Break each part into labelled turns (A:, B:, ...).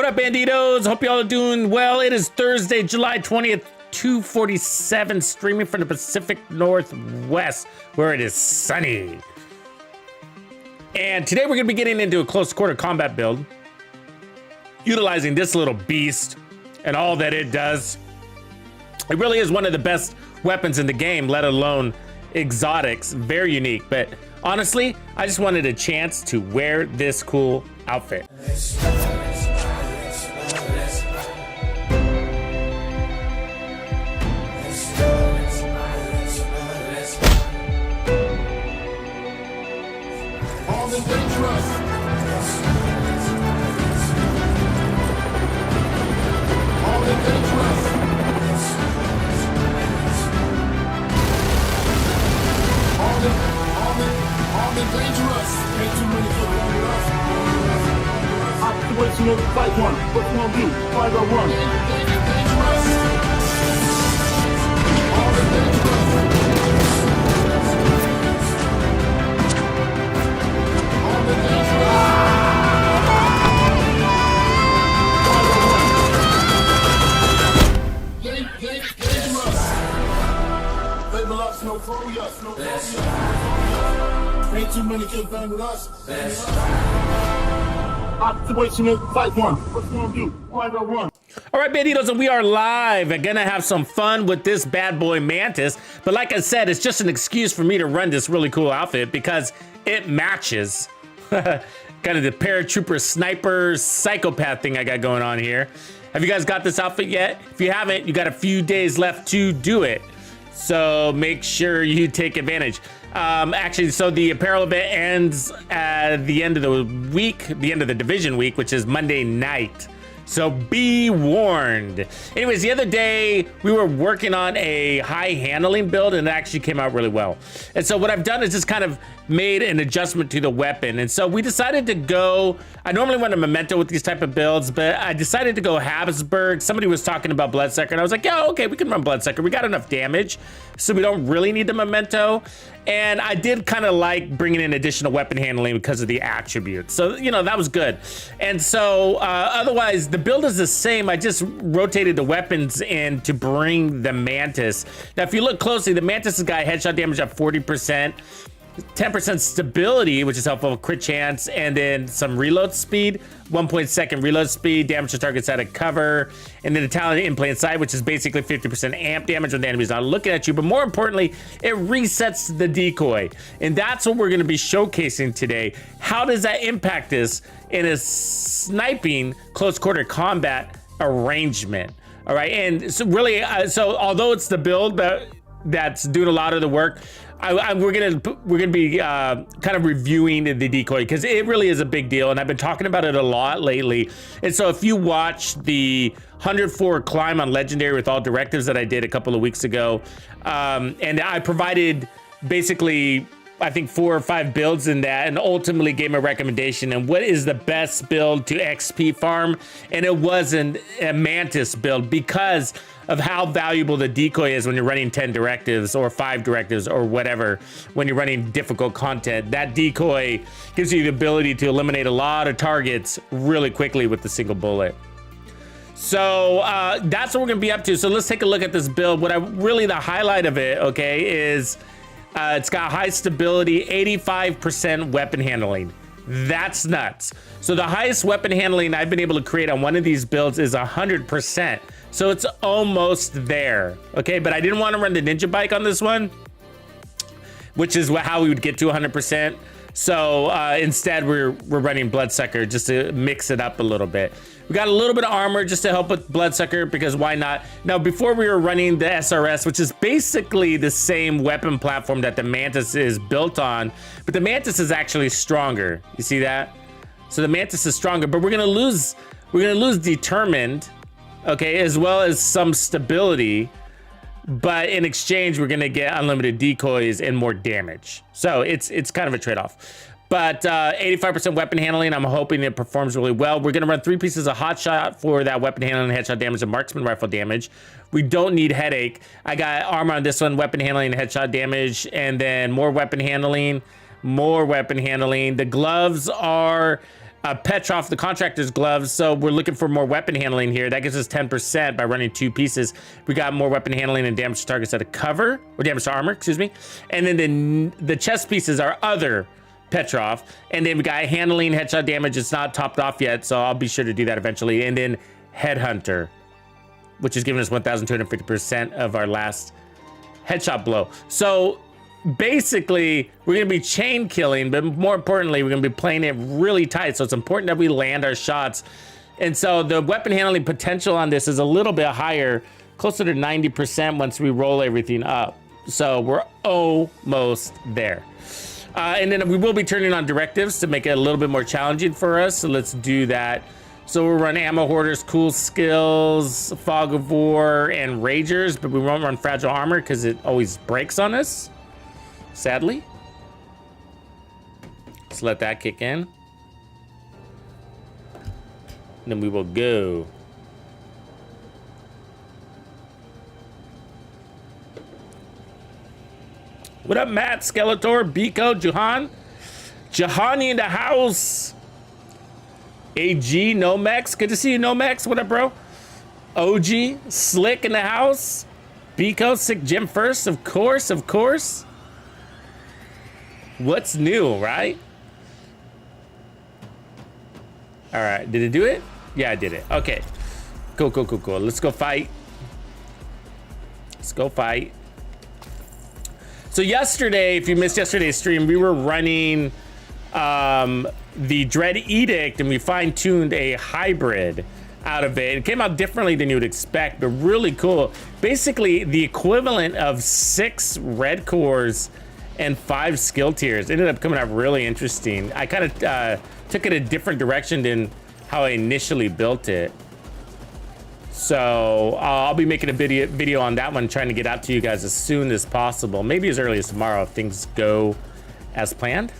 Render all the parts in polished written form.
A: up, banditos? Hope y'all are doing well. It is Thursday, July 20th, 2:47, streaming from the Pacific Northwest, where it is sunny. And today we're gonna be getting into a close quarter combat build, utilizing this little beast and all that it does. It really is one of the best weapons in the game, let alone exotics. Very unique, but honestly, I just wanted a chance to wear this cool outfit.
B: Fight one. What you gonna do? Fight or run? Ain't too many kids bang with us. Fight one. What you gonna do? Fight or run?
A: All right, banditos, and we are live. I'm gonna have some fun with this bad boy Mantis. But like I said, it's just an excuse for me to run this really cool outfit because it matches kind of the paratrooper sniper psychopath thing I got going on here. Have you guys got this outfit yet? If you haven't, you got a few days left to do it. So make sure you take advantage. Actually, so the apparel event ends at the end of the week, the end of the division week, which is Monday night. So be warned. Anyways, the other day we were working on a high handling build and it actually came out really well. And so what I've done is just kind of made an adjustment to the weapon. And so we decided to go, I normally run a memento with these type of builds, but I decided to go Habsburg. Somebody was talking about Bloodsucker and I was like, yeah, okay, we can run Bloodsucker. We got enough damage, so we don't really need the memento. And I did kind of like bringing in additional weapon handling because of the attributes. So, you know, that was good. And so otherwise the build is the same. I just rotated the weapons in to bring the Mantis. Now, if you look closely, the Mantis has got headshot damage at 40%. 10% stability, which is helpful, crit chance, and then some reload speed, 1.2 reload speed, damage to targets out of cover, and then the talent in plain sight, which is basically 50% amp damage when the enemy's not looking at you. But more importantly, it resets the decoy, and that's what we're going to be showcasing today. How does that impact us in a sniping close quarter combat arrangement? All right, and so really, so although it's the build that's doing a lot of the work, we're gonna be kind of reviewing the decoy because it really is a big deal, and I've been talking about it a lot lately. And so if you watch the 104 climb on legendary with all directives that I did a couple of weeks ago, and I provided basically I think 4 or 5 builds in that, and ultimately gave a recommendation and what is the best build to XP farm, and it wasn't a Mantis build because of how valuable the decoy is when you're running 10 directives or 5 directives or whatever. When you're running difficult content, that decoy gives you the ability to eliminate a lot of targets really quickly with a single bullet. So that's what we're gonna be up to. So let's take a look at this build. The highlight of it, okay, is it's got high stability, 85% weapon handling. That's nuts. So the highest weapon handling I've been able to create on one of these builds is 100%. So it's almost there, okay? But I didn't want to run the ninja bike on this one, which is how we would get to 100%. So instead we're running Bloodsucker just to mix it up a little bit. We got a little bit of armor just to help with Bloodsucker because why not? Now, before we were running the SRS, which is basically the same weapon platform that the Mantis is built on, but the Mantis is actually stronger. You see that? So the Mantis is stronger, but we're gonna lose Determined, okay, as well as some stability. But in exchange, we're gonna get unlimited decoys and more damage. So it's kind of a trade-off. But 85% weapon handling, I'm hoping it performs really well. We're gonna run 3 pieces of hot shot for that weapon handling, headshot damage, and marksman rifle damage. We don't need headache. I got armor on this one, weapon handling, headshot damage, and then more weapon handling. The gloves are Petrov, the contractor's gloves. So we're looking for more weapon handling here. That gives us 10% by running 2 pieces. We got more weapon handling and damage to targets at a cover, or damage to armor, excuse me. And then the chest pieces are other Petrov. And then we got handling, headshot damage. It's not topped off yet, so I'll be sure to do that eventually. And then Headhunter, which is giving us 1,250% of our last headshot blow. So basically, we're gonna be chain killing, but more importantly, we're gonna be playing it really tight. So it's important that we land our shots. And so the weapon handling potential on this is a little bit higher, closer to 90% once we roll everything up. So we're almost there. And then we will be turning on directives to make it a little bit more challenging for us. So let's do that. So we'll run ammo hoarders, cool skills, fog of war, and ragers, but we won't run fragile armor because it always breaks on us. Sadly. Let's let that kick in. And then we will go. What up, Matt, Skeletor, Biko, Johan? Johani in the house. AG, Nomex. Good to see you, Nomex. What up, bro? OG, Slick in the house. Biko, Sick Jim first, of course, of course. What's new, right? All right, did it do it? Yeah, I did it. Okay, cool, cool, cool, cool. Let's go fight. Let's go fight. So yesterday, if you missed yesterday's stream, we were running the Dread Edict, and we fine-tuned a hybrid out of it. It came out differently than you would expect, but really cool. Basically, the equivalent of 6 red cores and 5 skill tiers. It ended up coming out really interesting. I kind of took it a different direction than how I initially built it. So I'll be making a video on that one, trying to get out to you guys as soon as possible. Maybe as early as tomorrow if things go as planned.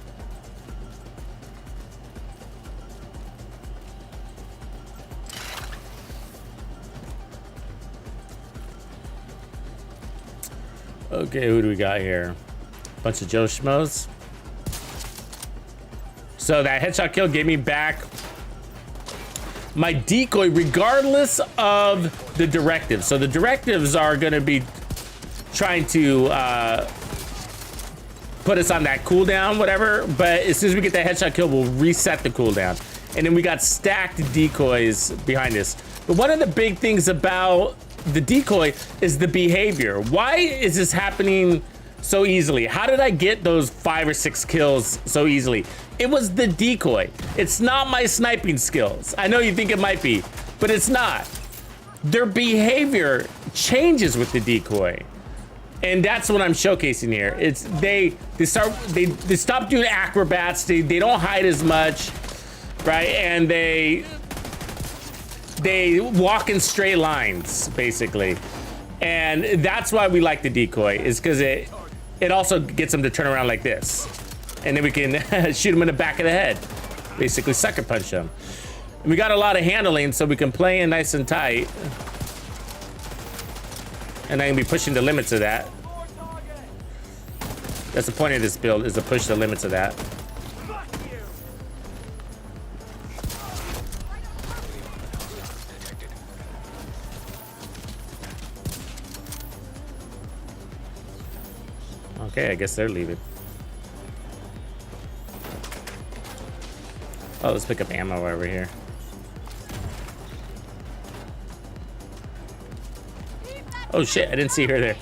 A: Okay, who do we got here? Bunch of Joe Schmoes. So that headshot kill gave me back my decoy regardless of the directives. So the directives are going to be trying to put us on that cooldown, whatever. But as soon as we get that headshot kill, we'll reset the cooldown. And then we got stacked decoys behind us. But one of the big things about the decoy is the behavior. Why is this happening so easily? How did I get those 5 or 6 kills so easily? It was the decoy. It's not my sniping skills. I know you think it might be, but it's not. Their behavior changes with the decoy. And that's what I'm showcasing here. It's they stop doing acrobats. They don't hide as much, right? And they walk in straight lines, basically. And that's why we like the decoy, is because it also gets them to turn around like this. And then we can shoot them in the back of the head. Basically sucker punch them. And we got a lot of handling, so we can play in nice and tight. And I can be pushing the limits of that. That's the point of this build, is to push the limits of that. Okay, I guess they're leaving. Oh, let's pick up ammo over here. Oh shit, I didn't see her there.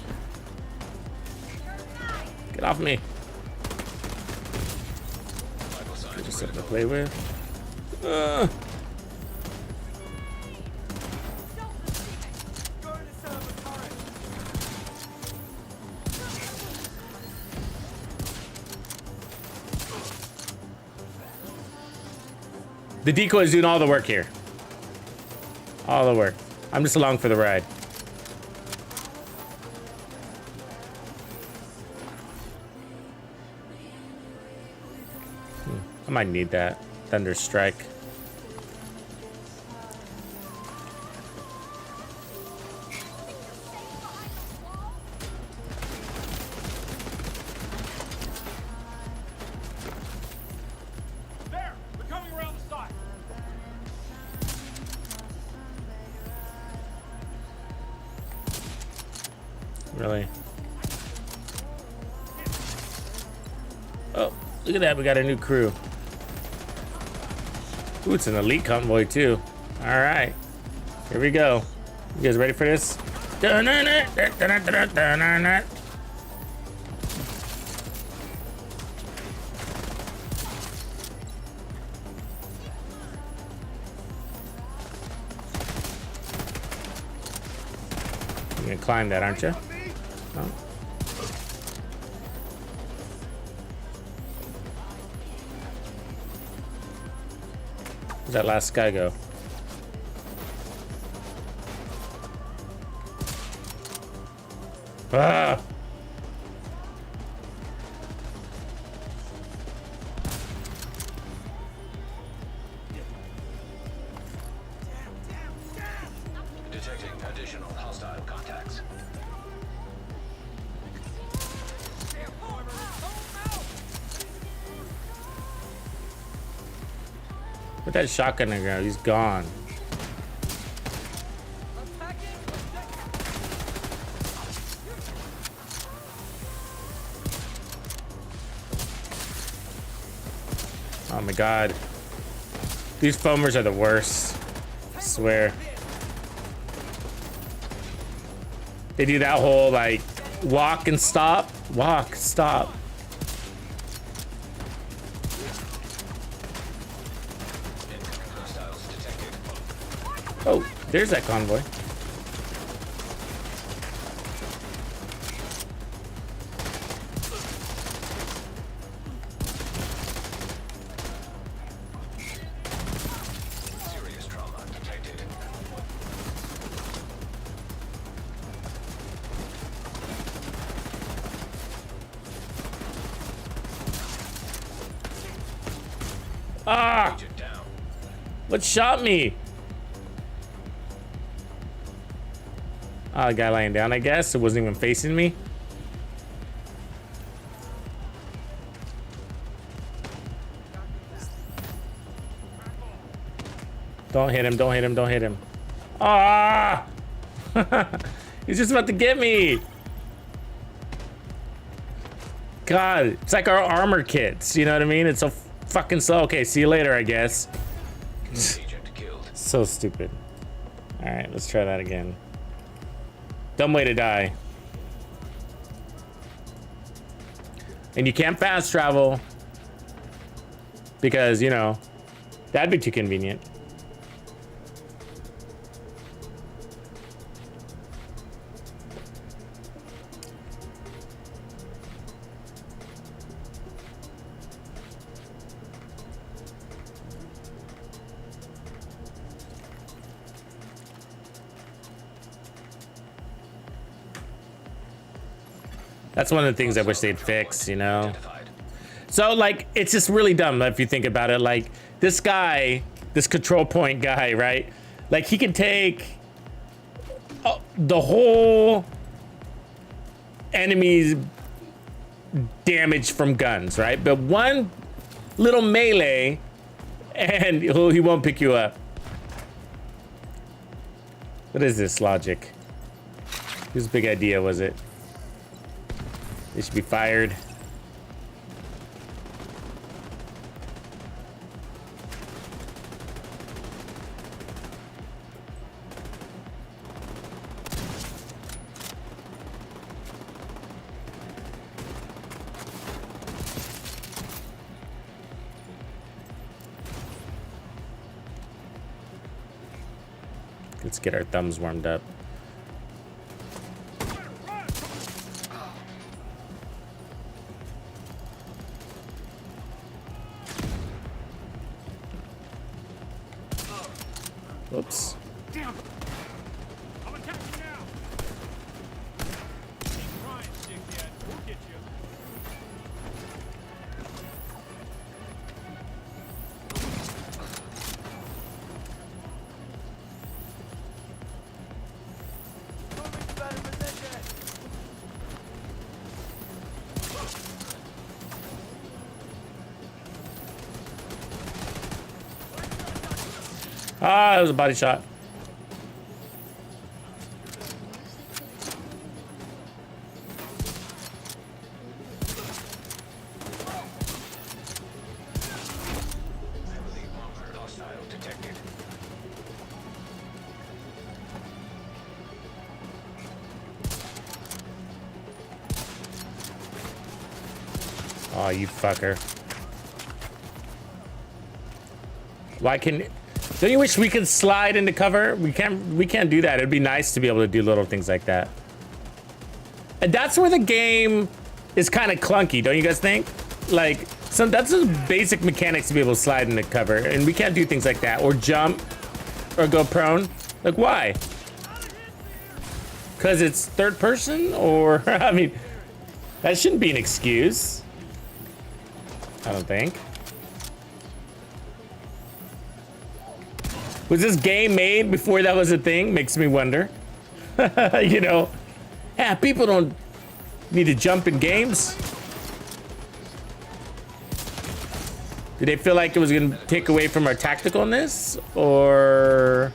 A: Get off me. Just something to play with. The decoy is doing all the work here. All the work. I'm just along for the ride. I might need that thunder strike.
B: There! They're coming around the side!
A: Really? Oh, look at that. We got a new crew. Ooh, it's an elite convoy too. All right, here we go. You guys ready for this? You're gonna climb that, aren't you? Oh. Where's that last guy go? Ah!
C: Detecting additional hostile contacts.
A: Where'd that shotgunner go? He's gone. Oh my god. These foamers are the worst. I swear. They do that whole like walk and stop. Walk, stop. Oh, there's that convoy.
C: Serious trauma detected.
A: Ah!
C: Agent down.
A: What shot me? Oh, the guy laying down, I guess. It wasn't even facing me. Don't hit him, don't hit him, don't hit him. Ah! He's just about to get me. God, it's like our armor kits, you know what I mean? It's so fucking slow. Okay, see you later, I guess.
C: Agent killed.
A: So stupid. All right, let's try that again. Dumb way to die. And you can't fast travel because, you know, that'd be too convenient. That's one of the things I wish they'd fix, you know?
C: Identified.
A: So, like, it's just really dumb if you think about it. Like, this guy, this control point guy, right? Like, he can take the whole enemy's damage from guns, right? But one little melee, and he won't pick you up. What is this logic? Whose big idea was it? They should be fired. Let's get our thumbs warmed up. Whoops.
D: Damn! I'm attacking now! Keep trying, dickhead. We'll get you. Moving to better position!
A: Ah, that was a body shot. Oh, you fucker. Why can... Don't you wish we could slide into cover? We can't do that. It'd be nice to be able to do little things like that. And that's where the game is kind of clunky, don't you guys think? Like, that's the basic mechanics to be able to slide into cover, and we can't do things like that, or jump, or go prone. Like, why? Because it's third person, or I mean, that shouldn't be an excuse. I don't think. Was this game made before that was a thing? Makes me wonder. You know, yeah, people don't need to jump in games. Did they feel like it was gonna take away from our tacticalness, or?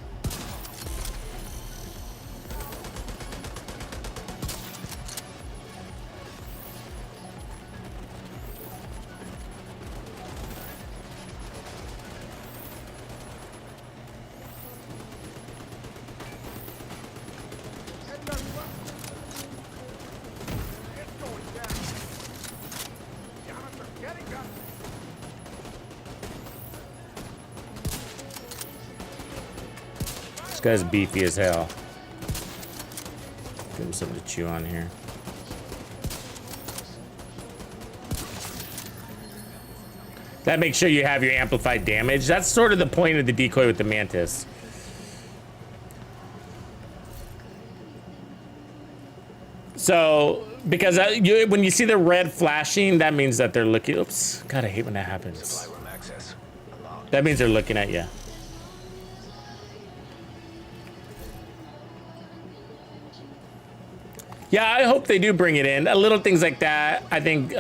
A: This guy's beefy as hell. Give him something to chew on here. That makes sure you have your amplified damage. That's sort of the point of the decoy with the Mantis. So, because when you see the red flashing, that means that they're looking. Oops. God, I hate when that happens.
C: Supply room access allowed.
A: That means they're looking at you. Yeah, I hope they do bring it in. Little things like that. I think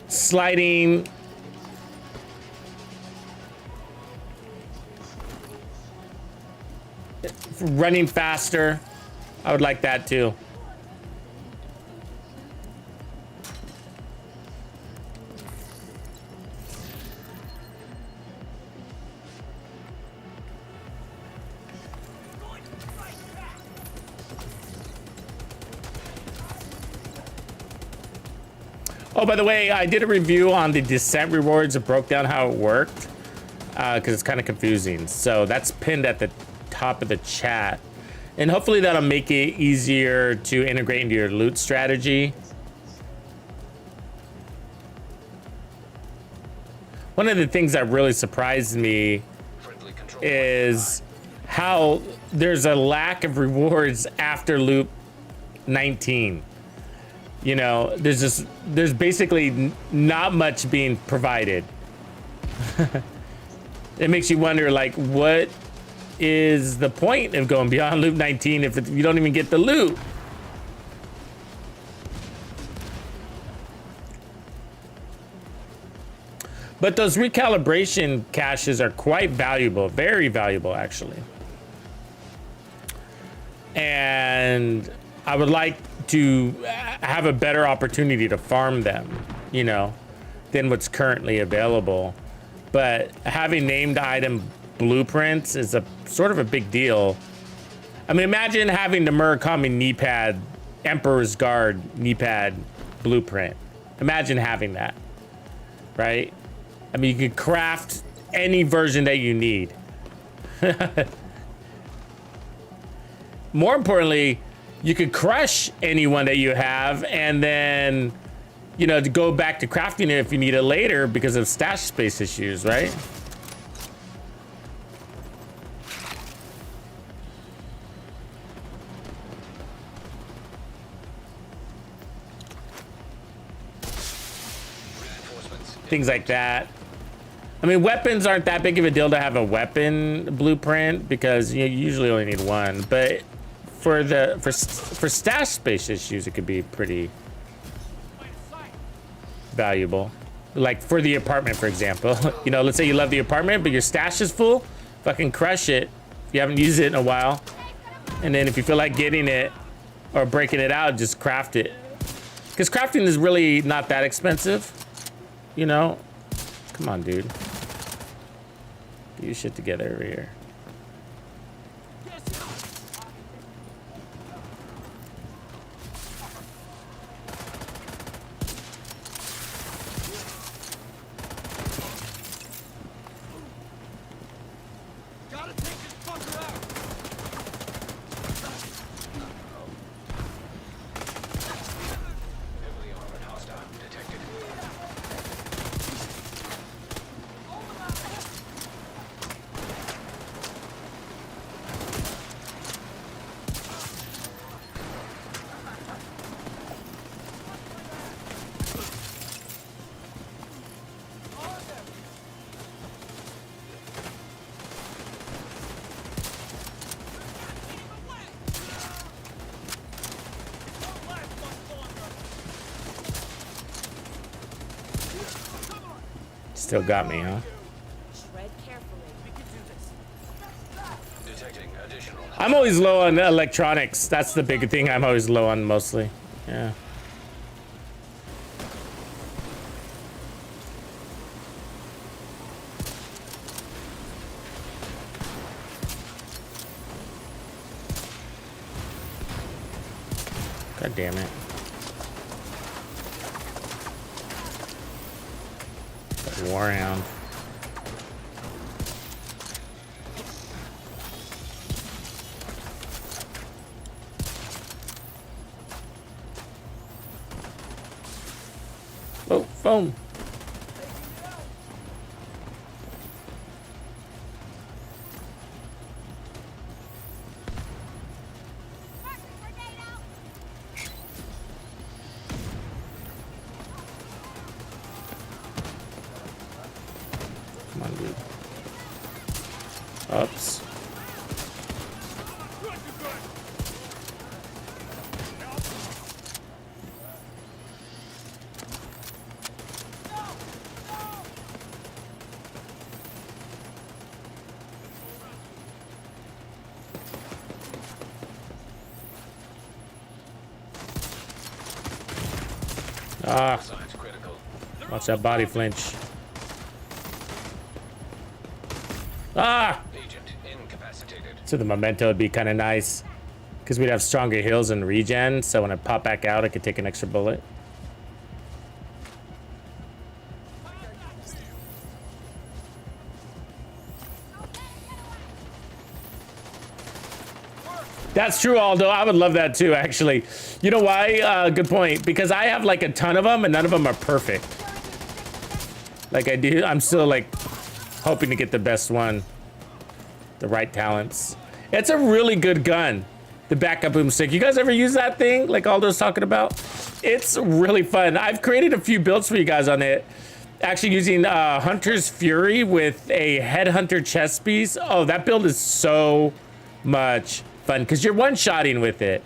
A: sliding. Running faster. I would like that too. Oh, by the way, I did a review on the descent rewards. It broke down how it worked because it's kind of confusing. So that's pinned at the top of the chat, and hopefully that'll make it easier to integrate into your loot strategy. One of the things that really surprised me is how there's a lack of rewards after loop 19. You know, there's basically not much being provided. It makes you wonder, like, what is the point of going beyond loop 19 if you don't even get the loot? But those recalibration caches are quite valuable, very valuable actually. And I would like to have a better opportunity to farm them, you know, than what's currently available. But having named item blueprints is a sort of a big deal. I mean, imagine having the Murakami knee pad, Emperor's Guard knee pad blueprint. Imagine having that, right? I mean, you could craft any version that you need. More importantly, you could crush anyone that you have, and then, you know, to go back to crafting it if you need it later because of stash space issues, right? Things like that. I mean, weapons aren't that big of a deal to have a weapon blueprint because you usually only need one, but for stash space issues, it could be pretty valuable. Like for the apartment, for example. You know, let's say you love the apartment, but your stash is full. Fucking crush it if you haven't used it in a while. And then if you feel like getting it or breaking it out, just craft it. Because crafting is really not that expensive. You know? Come on, dude. Get your shit together over here. Still got me, huh?
E: Tread carefully. We can do this.
C: Detecting additional.
A: I'm always low on electronics. That's the big thing I'm always low on mostly. Yeah. God damn it. That Warhound. Oh, phone. Come on, dude. Ups. Ah,
C: Signs critical.
A: watch that body flinch. Ah!
C: Agent incapacitated.
A: So the memento would be kind of nice because we'd have stronger heals and regen. So when I pop back out, I could take an extra bullet. That's true, Aldo. I would love that too, actually. You know why? Good point. Because I have like a ton of them and none of them are perfect. Like I do, I'm still like hoping to get the best one. The right talents. It's a really good gun. The backup boomstick. You guys ever use that thing? Like Aldo's talking about? It's really fun. I've created a few builds for you guys on it. Actually using Hunter's Fury with a Headhunter chest piece. Oh, that build is so much fun because you're one-shotting with it.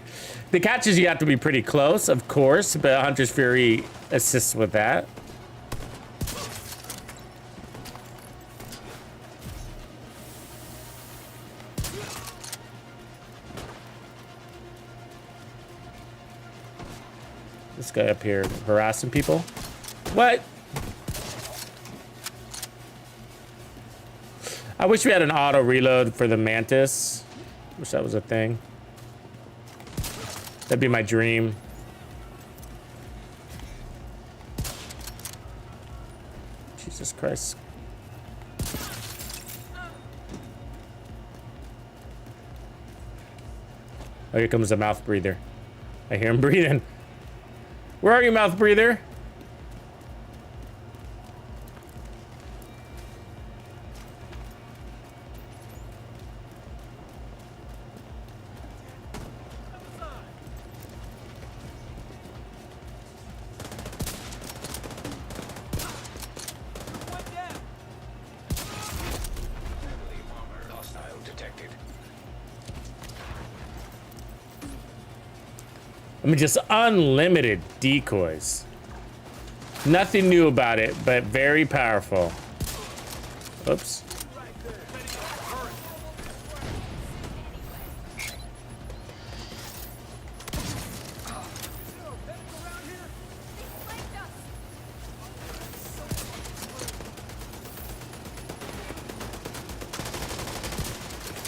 A: The catch is you have to be pretty close, of course, but Hunter's Fury assists with that. This guy up here harassing people. What? I wish we had an auto reload for the Mantis. Wish that was a thing. That'd be my dream. Jesus Christ. Oh, here comes the mouth breather. I hear him breathing. Where are you, mouth breather?
C: Hostile detected.
A: I mean, just unlimited decoys. Nothing new about it, but very powerful. Oops.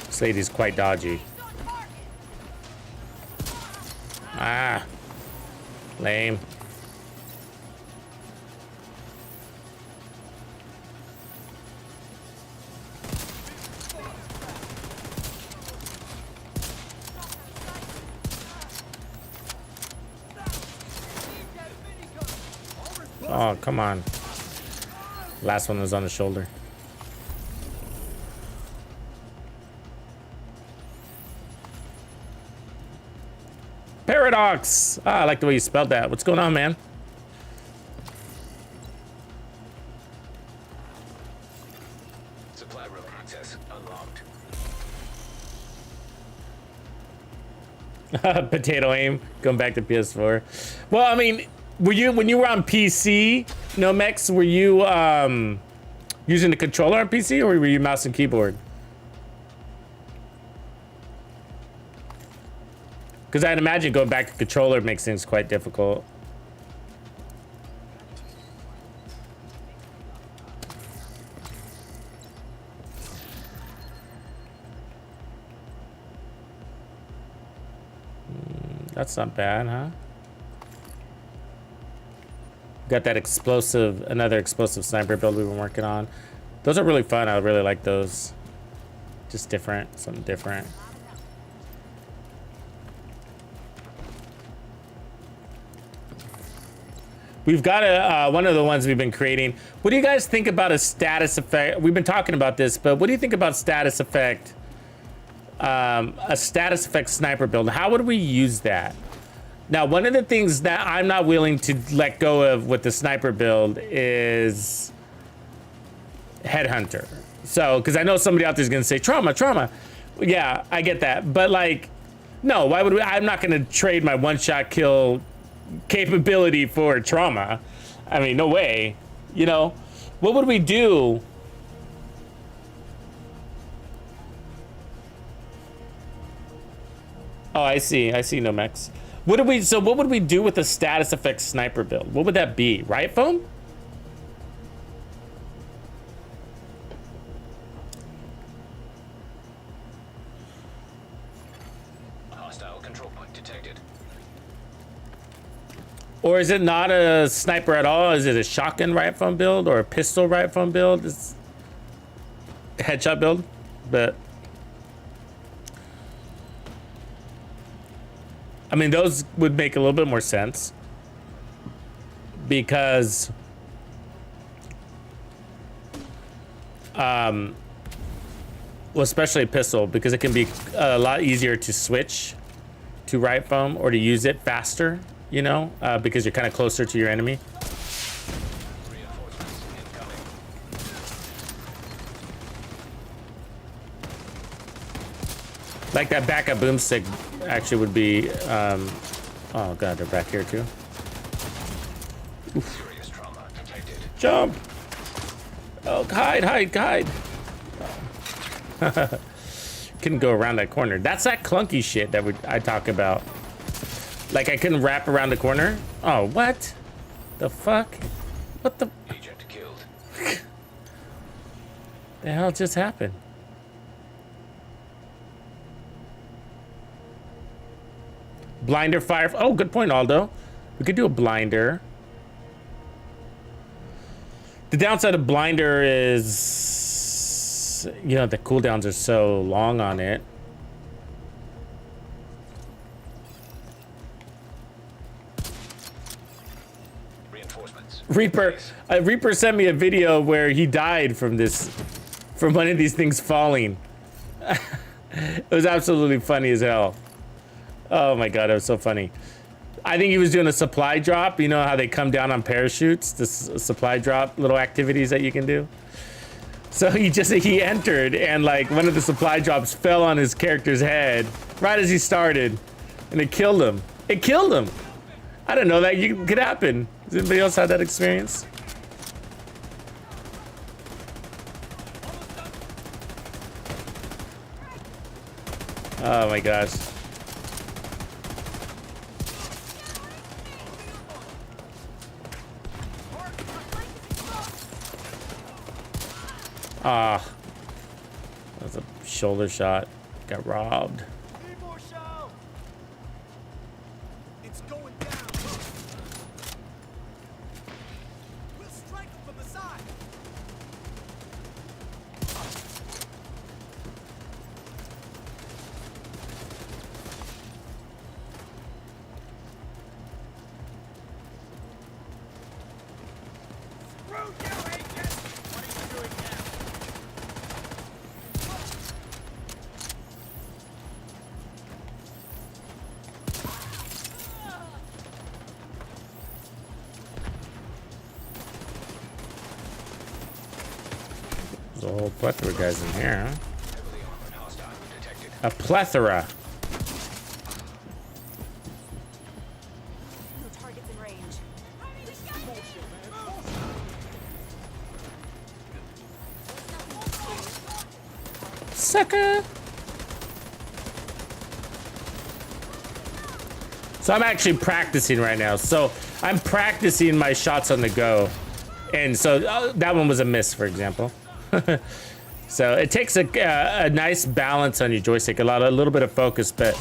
A: This lady's quite dodgy. Ah, lame. Oh, come on. Last one was on the shoulder. Paradox! Ah, I like the way you spelled that. What's going on, man?
C: Supply room access unlocked.
A: Potato aim. Going back to PS4. Well, I mean, were you when you were on PC, Nomex? Were you Using the controller on PC, or were you mouse and keyboard? Because I'd imagine going back to controller makes things quite difficult. That's not bad, huh? Got that explosive, another explosive sniper build we've been working on. Those are really fun. I really like those. Just different, something different. We've got one of the ones we've been creating. What do you guys think about a status effect? We've been talking about this, but what do you think about status effect? A status effect sniper build. How would we use that? Now, one of the things that I'm not willing to let go of with the sniper build is Headhunter. So, because I know somebody out there is going to say trauma, trauma. Yeah, I get that. But like, no, why would we? I'm not going to trade my one-shot kill capability for trauma. I mean, no way. You know, what would we do? Oh, I see, Nomex. What do we? So, what would we do with the status effect sniper build? What would that be? Riot foam?
C: Hostile control point detected.
A: Or is it not a sniper at all? Is it a shotgun riot foam build or a pistol riot foam build? It's a headshot build, but I mean, those would make a little bit more sense because well, especially a pistol, because it can be a lot easier to switch to riot foam or to use it faster, you know, because you're kind of closer to your enemy.
C: Reinforcements incoming.
A: Like that backup boomstick actually would be, oh god, they're back here too.
C: Serious trauma detected.
A: Jump! Oh, hide, hide, hide. Couldn't go around that corner. That's that clunky shit that I talk about. Like I couldn't wrap around the corner. Oh, what? The fuck? What the?
C: Agent killed.
A: The hell just happened? Blinder fire. Oh, good point, Aldo. We could do a blinder. The downside of blinder is, you know, the cooldowns are so long on it.
C: Reinforcements.
A: Reaper sent me a video where he died from one of these things falling. It was absolutely funny as hell. Oh my god, it was so funny. I think he was doing a supply drop. You know how they come down on parachutes? This supply drop little activities that you can do. So he entered and like one of the supply drops fell on his character's head right as he started, and it killed him. It killed him. I didn't know that could happen. Has anybody else had that experience? Oh my gosh. Ah, that was a shoulder shot. Got robbed.
D: Need more shells. It's going down. We'll strike them from the side. Screw you, agent! What are you doing now?
A: There's a whole plethora of guys in here, huh?
C: Heavily armored hostile detected.
A: A plethora.
E: No targets in range.
A: Sucker. So I'm actually practicing right now. So I'm practicing my shots on the go. And so that one was a miss, for example. So it takes a nice balance on your joystick, a little bit of focus, but...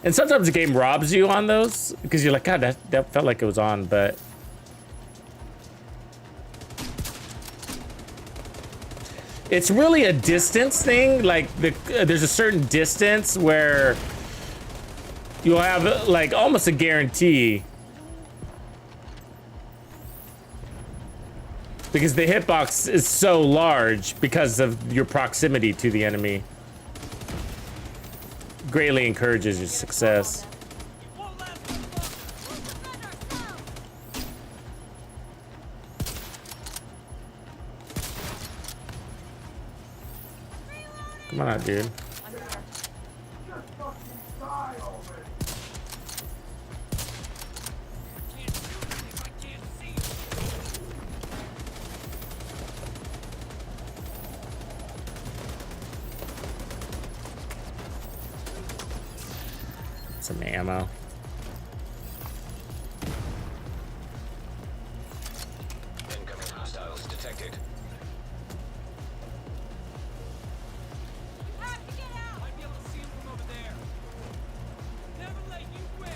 A: And sometimes the game robs you on those, because you're like, God, that felt like it was on, but... It's really a distance thing, like there's a certain distance where you'll have like almost a guarantee. Because the hitbox is so large because of your proximity to the enemy. Greatly encourages your success. Come on out, dude. Some ammo.
C: Incoming hostiles detected.
D: Might be able to see him from over there. Never let you win.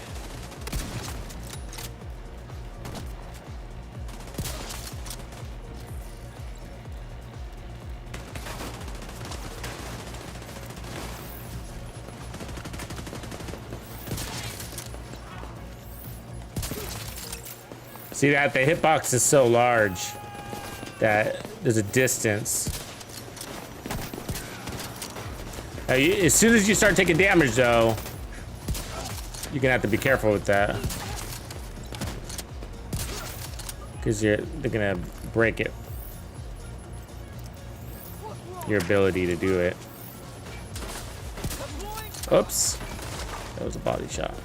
A: See that? The hitbox is so large that there's a distance. Now, as soon as you start taking damage, though, you're gonna have to be careful with that, because they're gonna break it. Your ability to do it. Oops, that was a body shot.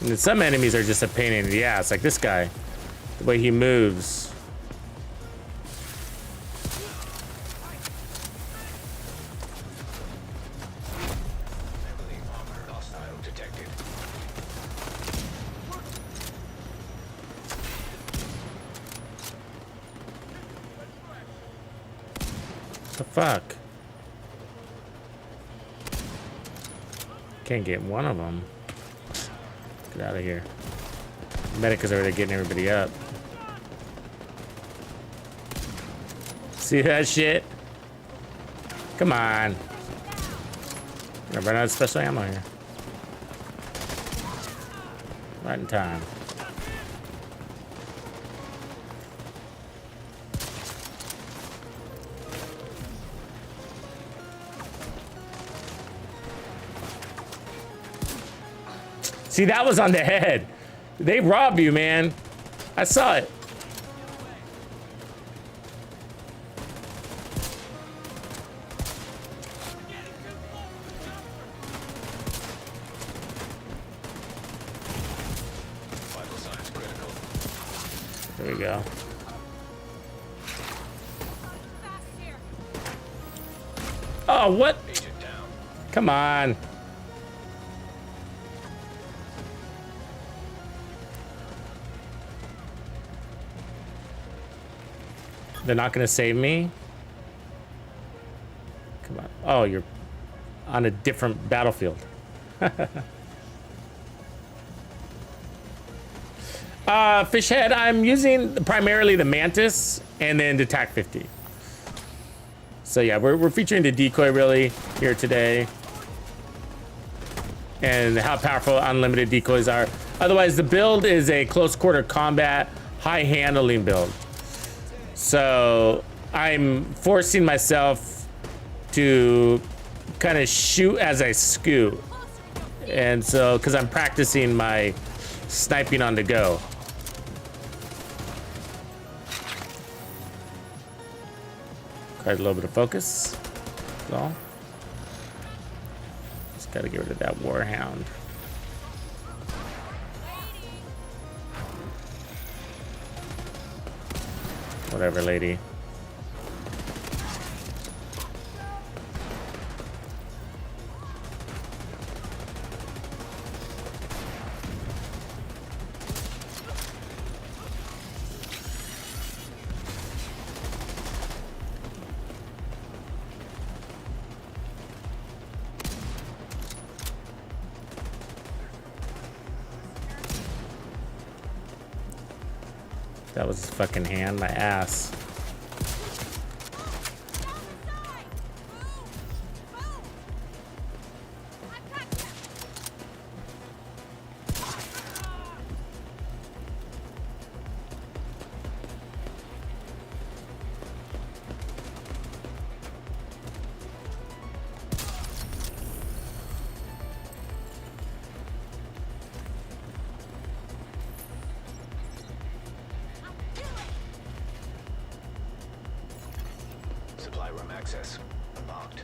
A: And then some enemies are just a pain in the ass, like this guy. The way he moves.
C: Heavily armored hostile detected.
A: The fuck? Can't get one of them. Get out of here. Medic is already getting everybody up. See that shit? Come on. Gonna run out of special ammo here. Right in time. See, that was on the head. They robbed you, man. I saw it.
C: Vital signs critical.
A: There we go. Oh, what?
C: Agent down.
A: Come on. They're not gonna save me? Come on. Oh, you're on a different battlefield. Fishhead, I'm using primarily the Mantis and then the TAC 50. So yeah, we're featuring the decoy really here today. And how powerful unlimited decoys are. Otherwise, the build is a close quarter combat, high handling build. So I'm forcing myself to kind of shoot as I scoot. And so, because I'm practicing my sniping on the go. Quite a little bit of focus. That's all. Just gotta get rid of that warhound. Whatever, lady. That was his fucking hand, my ass.
C: Supply room access unlocked.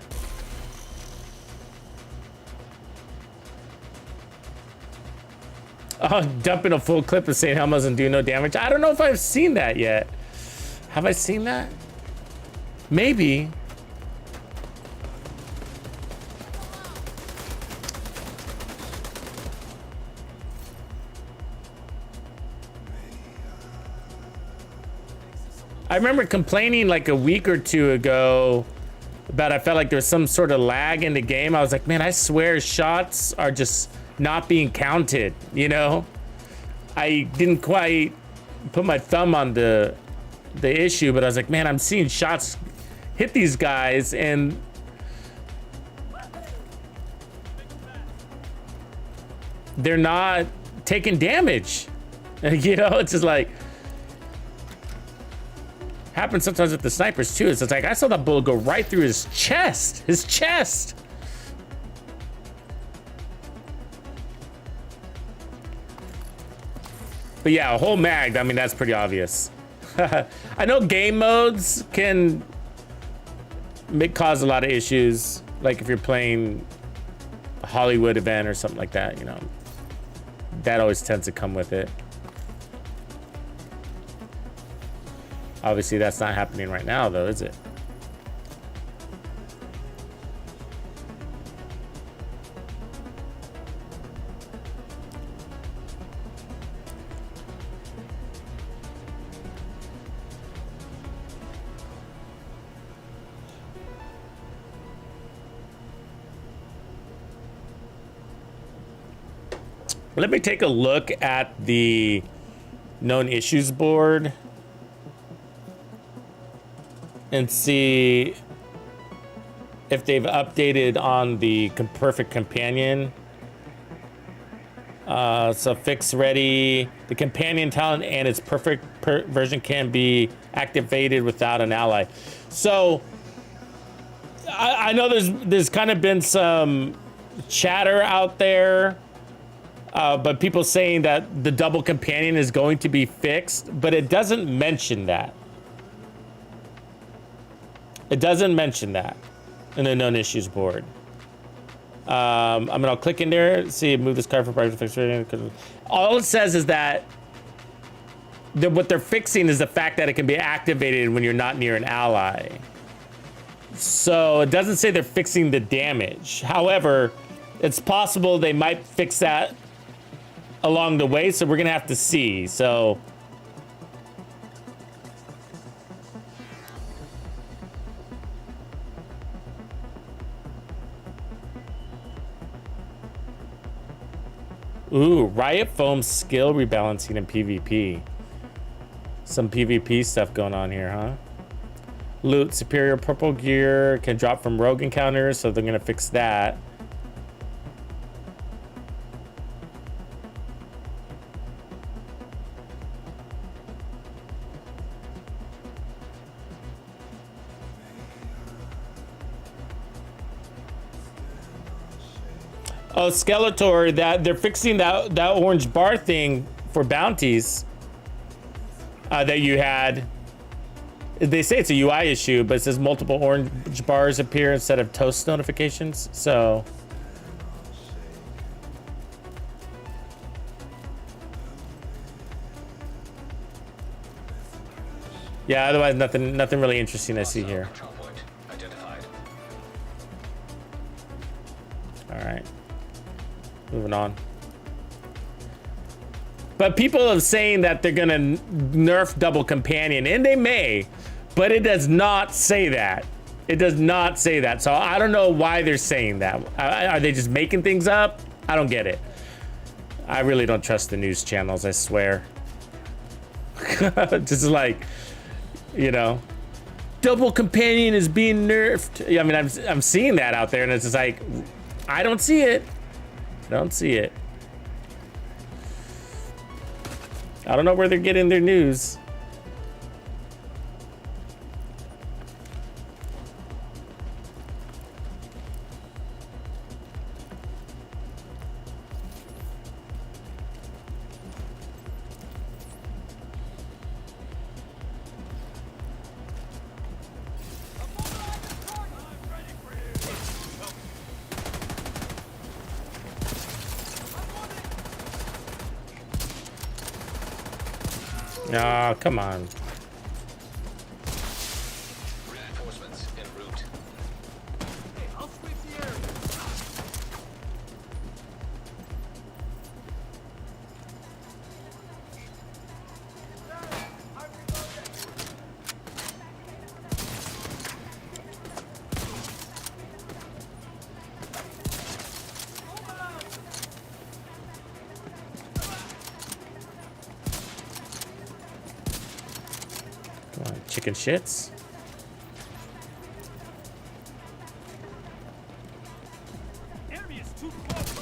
A: Oh, dumping a full clip of St. Helma's and do no damage. I don't know if I've seen that yet. Have I seen that? Maybe. I remember complaining like a week or two ago about I felt like there was some sort of lag in the game. I was like, man, I swear shots are just not being counted, you know? I didn't quite put my thumb on the issue, but I was like, man, I'm seeing shots hit these guys and they're not taking damage. You know, it's just like happens sometimes with the snipers too. It's like I saw that bullet go right through his chest. His chest. But yeah, a whole mag, I mean, that's pretty obvious. I know game modes can cause a lot of issues. Like if you're playing a Hollywood event or something like that, you know, that always tends to come with it. Obviously, that's not happening right now, though, is it? Let me take a look at the known issues board and see if they've updated on the perfect companion. So fix ready. The companion talent and its perfect version can be activated without an ally. So I know there's kind of been some chatter out there, but people saying that the double companion is going to be fixed, but it doesn't mention that. It doesn't mention that in the known issues board. I'll click in there, see, move this card for price to fix rating. All it says is that what they're fixing is the fact that it can be activated when you're not near an ally. So it doesn't say they're fixing the damage. However, it's possible they might fix that along the way, so we're gonna have to see. So ooh, Riot Foam skill rebalancing in PvP. Some PvP stuff going on here, huh? Loot, superior purple gear can drop from rogue encounters, so they're gonna fix that. Oh, Skeletor, that they're fixing that orange bar thing for bounties that you had. They say it's a UI issue, but it says multiple orange bars appear instead of toast notifications. So Yeah, otherwise nothing really interesting I see here.
C: Control point identified.
A: All right, moving on. But people are saying that they're gonna nerf double companion, and they may, but it does not say that. It does not say that. So I don't know why they're saying that. Are they just making things up? I don't get it. I really don't trust the news channels, I swear. Just like, you know, double companion is being nerfed. I mean, I'm seeing that out there, and it's just like, I don't see it. I don't see it. I don't know where they're getting their news. Oh, come on.
C: Reinforcements en route.
D: I'll sweep the area.
A: Come on, chicken shits.
D: Enemy is too close.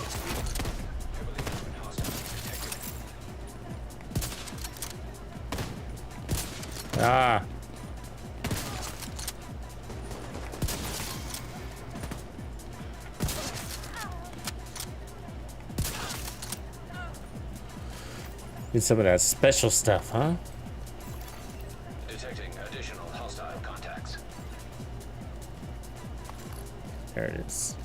A: Ah. Need some of that special stuff, huh?
C: Detecting additional hostile contacts.
A: There it is.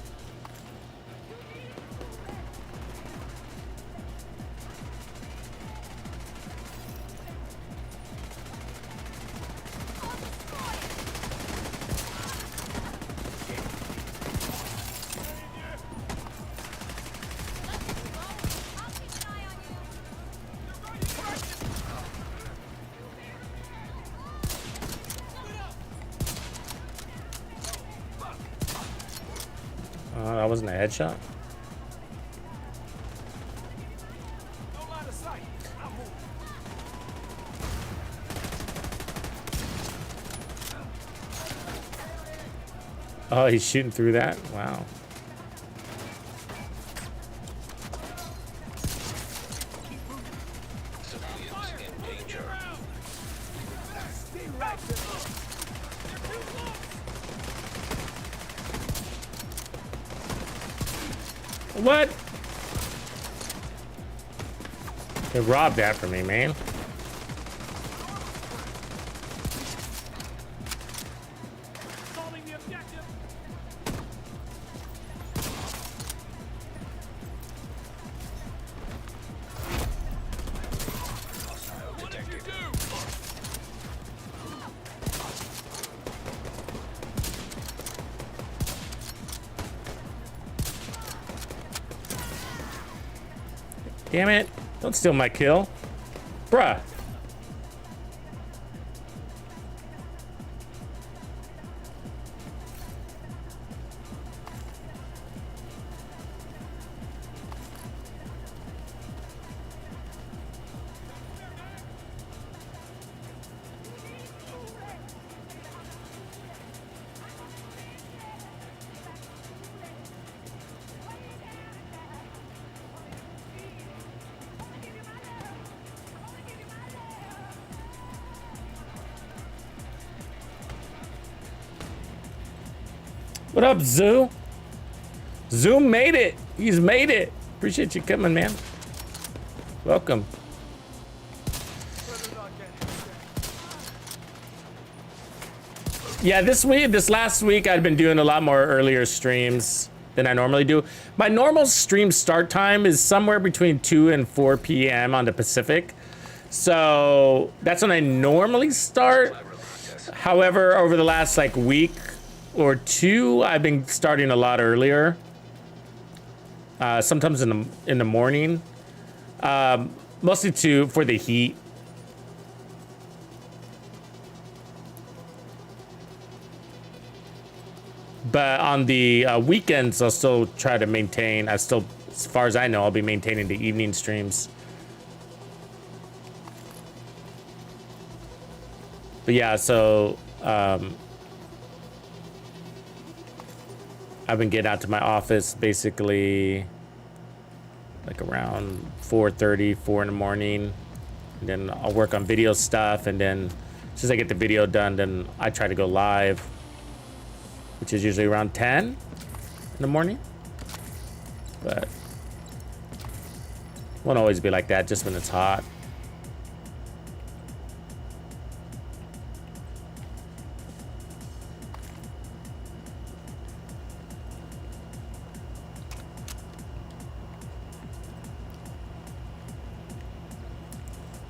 A: That wasn't a headshot.
D: No line of sight. I'll move.
A: Oh, he's shooting through that? Wow.
C: Civilians in danger.
D: Stay right there. They're too close.
A: What? They robbed that from me, man.
D: Solving the objective. What did you do?
A: Damn it. Don't steal my kill. Bruh. What up, Zoo? Zoo made it. He's made it. Appreciate you coming, man. Welcome. Yeah, this last week, I've been doing a lot more earlier streams than I normally do. My normal stream start time is somewhere between 2 and 4 p.m. on the Pacific. So that's when I normally start. However, over the last like week or two, I've been starting a lot earlier. Sometimes in the morning, mostly for the heat. But on the weekends, I'll still try to maintain. As far as I know, I'll be maintaining the evening streams. But yeah, so I've been getting out to my office basically like around 4:30, 4 in the morning. And then I'll work on video stuff, and then as soon as I get the video done, then I try to go live, which is usually around 10 in the morning. But won't always be like that, just when it's hot.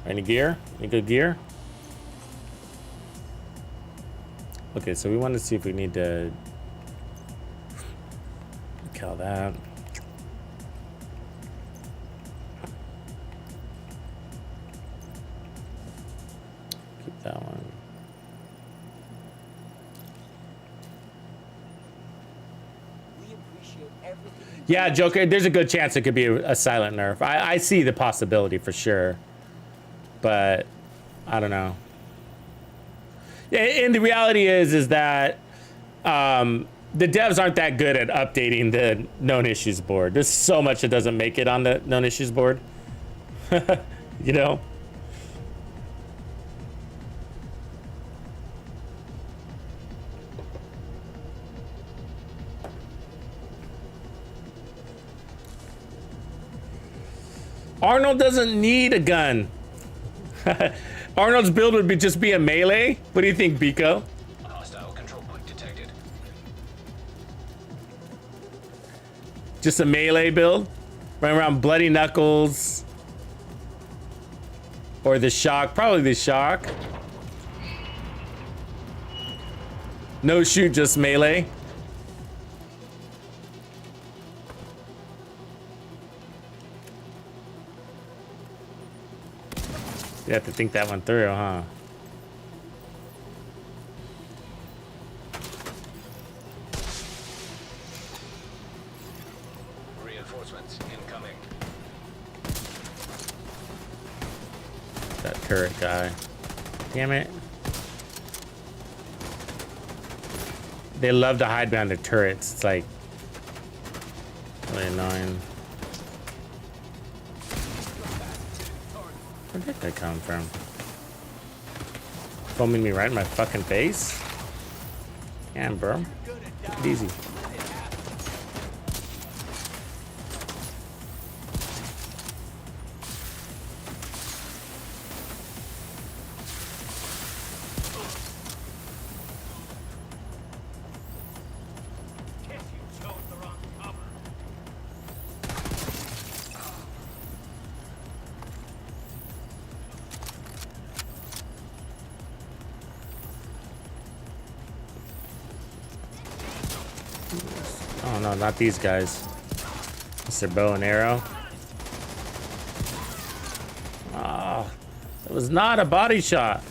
A: Any gear? Any good gear? Okay, so we want to see if we need to kill that. Keep that one. Yeah, Joker, there's a good chance it could be a silent nerf. I see the possibility for sure. But I don't know. And the reality is that the devs aren't that good at updating the known issues board. There's so much that doesn't make it on the known issues board. You know? Arnold doesn't need a gun. Arnold's build would just be a melee. What do you think, Biko?
C: Hostile control point detected.
A: Just a melee build? Run around Bloody Knuckles. Or the Shock. Probably the Shock. No shoot, just melee. You have to think that one through, huh?
C: Reinforcements incoming.
A: That turret guy. Damn it. They love to hide behind the turrets. It's like really annoying. Where did that come from? Foaming me right in my fucking face? Damn, bro. Take it easy. Oh no, not these guys. It's their bow and arrow. Oh, it was not a body shot.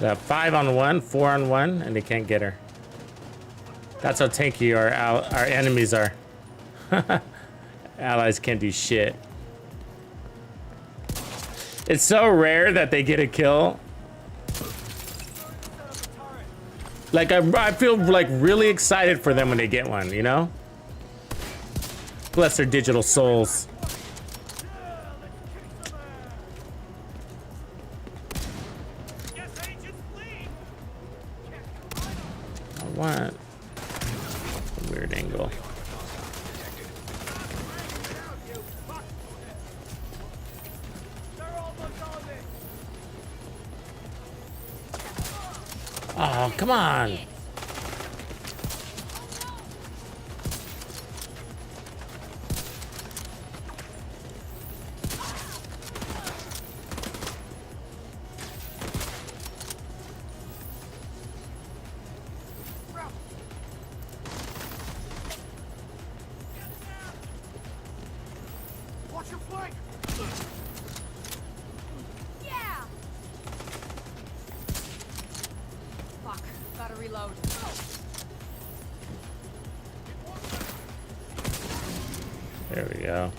A: Got 5 on 1, 4 on 1, and they can't get her. That's how tanky our enemies are. Allies can't do shit. It's so rare that they get a kill. Like I feel like really excited for them when they get one, you know? Bless their digital souls. I want a weird angle. Oh, come on.
B: Watch your flank!
E: Yeah! Fuck, gotta reload.
A: There we go.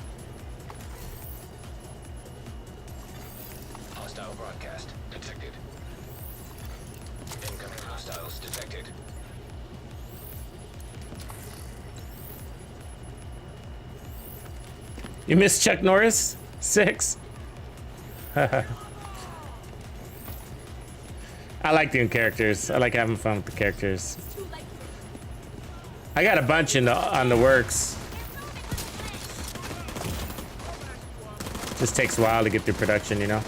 C: Hostile broadcast detected. Incoming hostiles detected.
A: You missed Chuck Norris? 6. I like doing characters. I like having fun with the characters. I got a bunch on the works. Just takes a while to get through production, you know?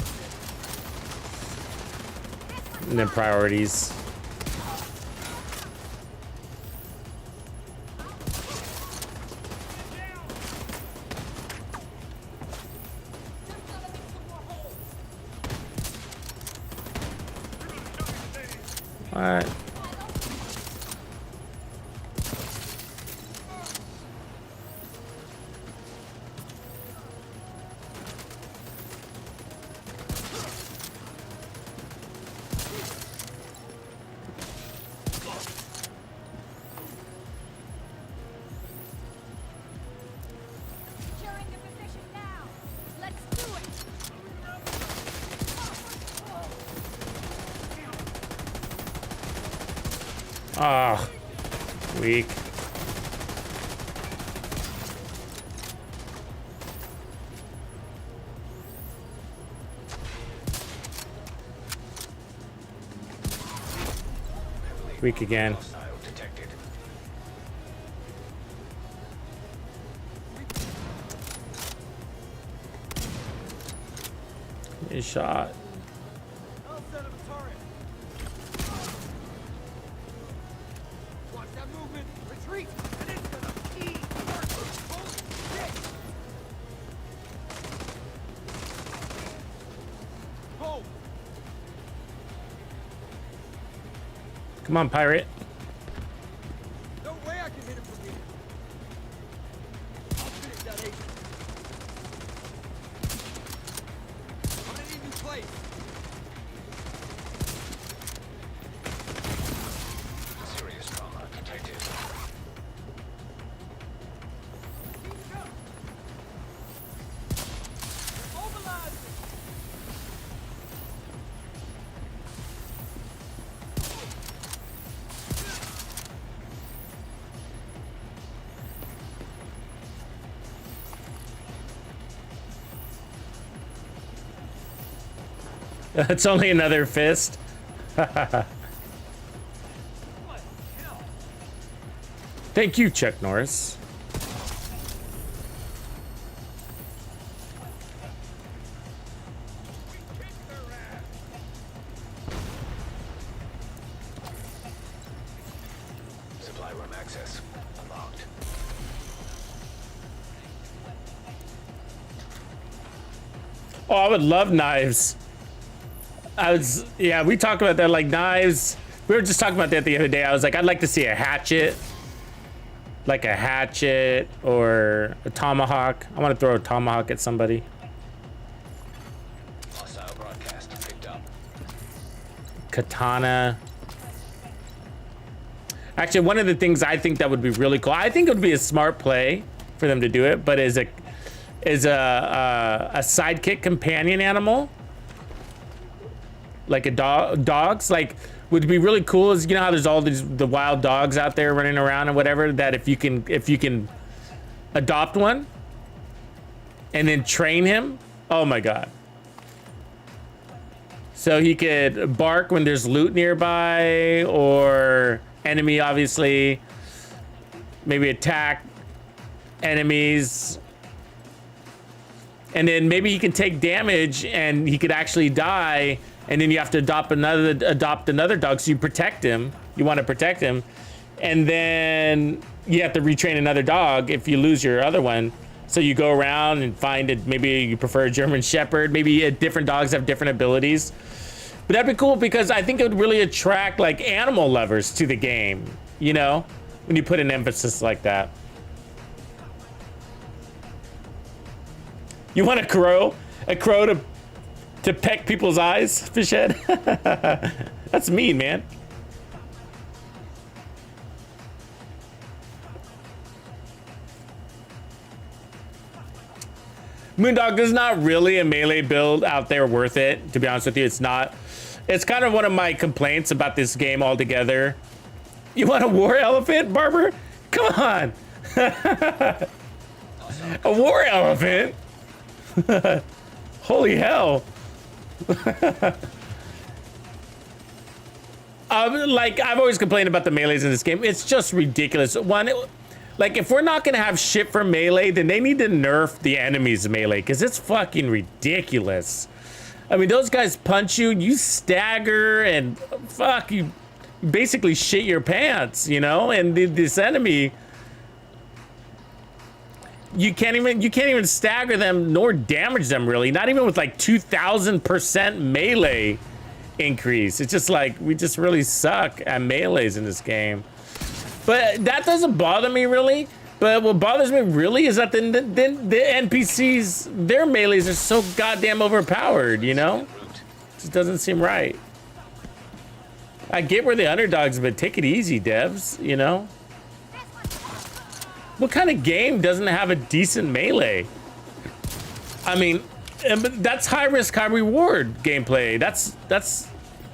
A: And then priorities. Alright.
E: Securing the position now. Let's do it.
A: Ah, weak. Weak again.
C: Hostile detected.
A: Good shot.
B: I'll set up a turret. Watch that movement. Retreat. And it's gonna be home.
A: Come on, pirate.
B: No way I can hit him from here. I'll finish that agent. I'm gonna need new plates.
C: Serious trauma detected.
B: Mobilize.
A: It's only another fist. Thank you, Chuck Norris.
C: Supply room access unlocked.
A: Oh, I would love knives. Yeah, we talked about that, like knives. We were just talking about that the other day. I was like, I'd like to see a hatchet. Like a hatchet or a tomahawk. I want to throw a tomahawk at somebody.
C: Hostile broadcast picked up.
A: Katana. Actually, one of the things I think that would be really cool, I think it would be a smart play for them to do it, but is a sidekick companion animal, like a dogs, like would be really cool. Is, you know how there's all the wild dogs out there running around and whatever, that if you can adopt one and then train him, oh my god. So he could bark when there's loot nearby, or enemy, obviously. Maybe attack enemies. And then maybe he can take damage and he could actually die. And then you have to adopt another dog, so you protect him. You want to protect him. And then you have to retrain another dog if you lose your other one. So you go around and find it. Maybe you prefer a German Shepherd. Maybe different dogs have different abilities. But that'd be cool because I think it would really attract like animal lovers to the game, you know, when you put an emphasis like that. You want a crow to peck people's eyes, Fishhead? That's mean, man. Moondog is not really a melee build out there worth it, to be honest with you. It's not. It's kind of one of my complaints about this game altogether. You want a war elephant, Barber? Come on. A war elephant? Holy hell. Like, I've always complained about the melees in this game. It's just ridiculous. One, like, if we're not gonna have shit for melee, then they need to nerf the enemy's melee, because it's fucking ridiculous. I mean, those guys punch you, you stagger, and fuck, you basically shit your pants, you know? And this enemy, you can't even stagger them nor damage them, really. Not even with like 2,000% melee increase. It's just like, we just really suck at melees in this game. But that doesn't bother me, really. But what bothers me, really, is that the NPCs, their melees are so goddamn overpowered, you know? It just doesn't seem right. I get we're the underdogs, but take it easy, devs, you know? What kind of game doesn't have a decent melee? I mean, that's high risk, high reward gameplay. That's,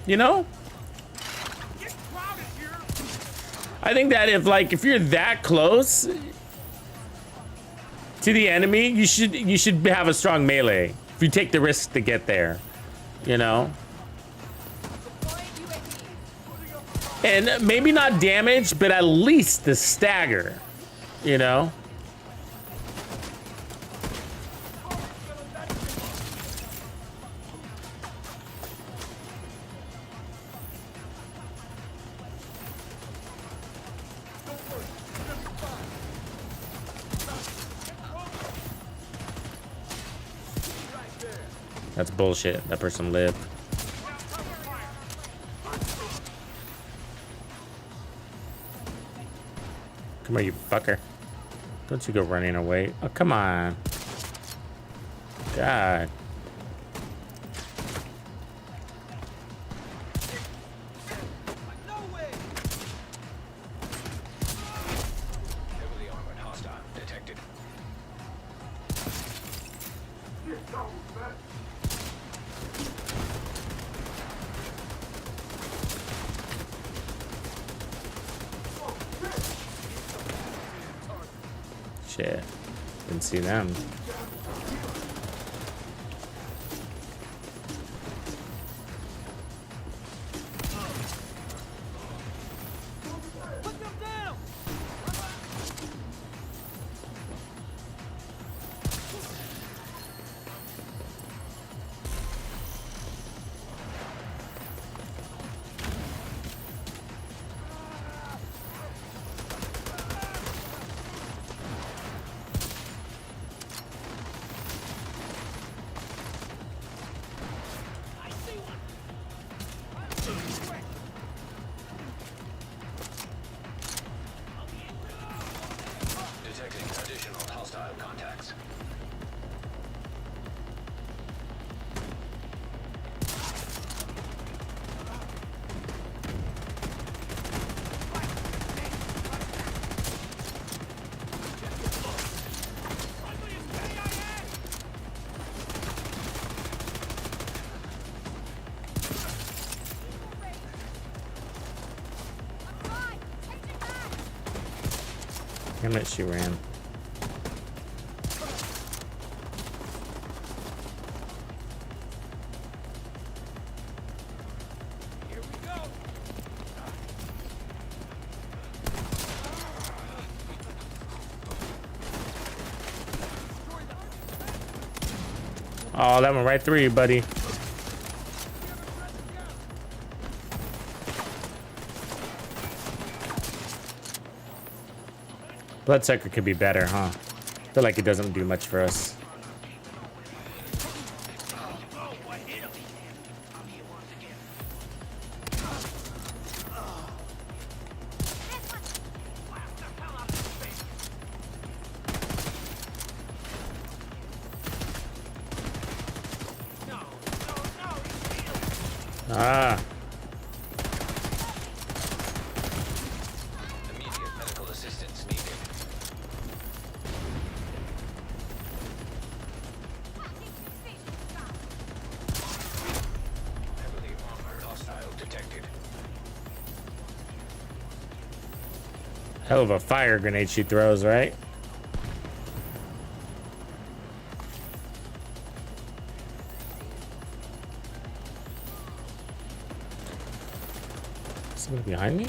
A: you know? I think that if you're that close to the enemy, you should have a strong melee. If you take the risk to get there, you know? And maybe not damage, but at least the stagger, you know? That's bullshit. That person lived. Come here, you fucker. Don't you go running away. Oh, come on. God.
C: Heavily armored hostile detected.
A: Shit. Didn't see them.
D: Put them down!
C: Detecting additional hostile contacts.
A: Damn it, she ran.
D: Here we go!
A: Oh, that went right through you, buddy. Bloodsucker could be better, huh? I feel like it doesn't do much for us. Ah.
C: Immediate medical assistance needed. Heavily armored hostile detected.
A: Hell of a fire grenade she throws, right? Somebody behind me?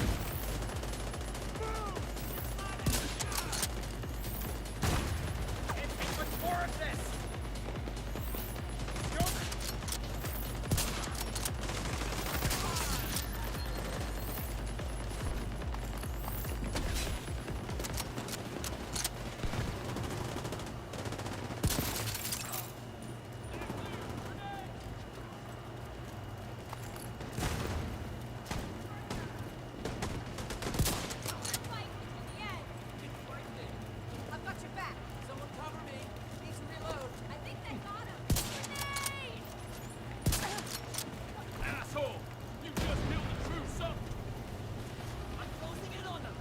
E: I've got your back.
D: Someone cover me. Need to reload.
E: I think they got him. Grenade!
D: Asshole! You just killed the true son. I'm closing in on them.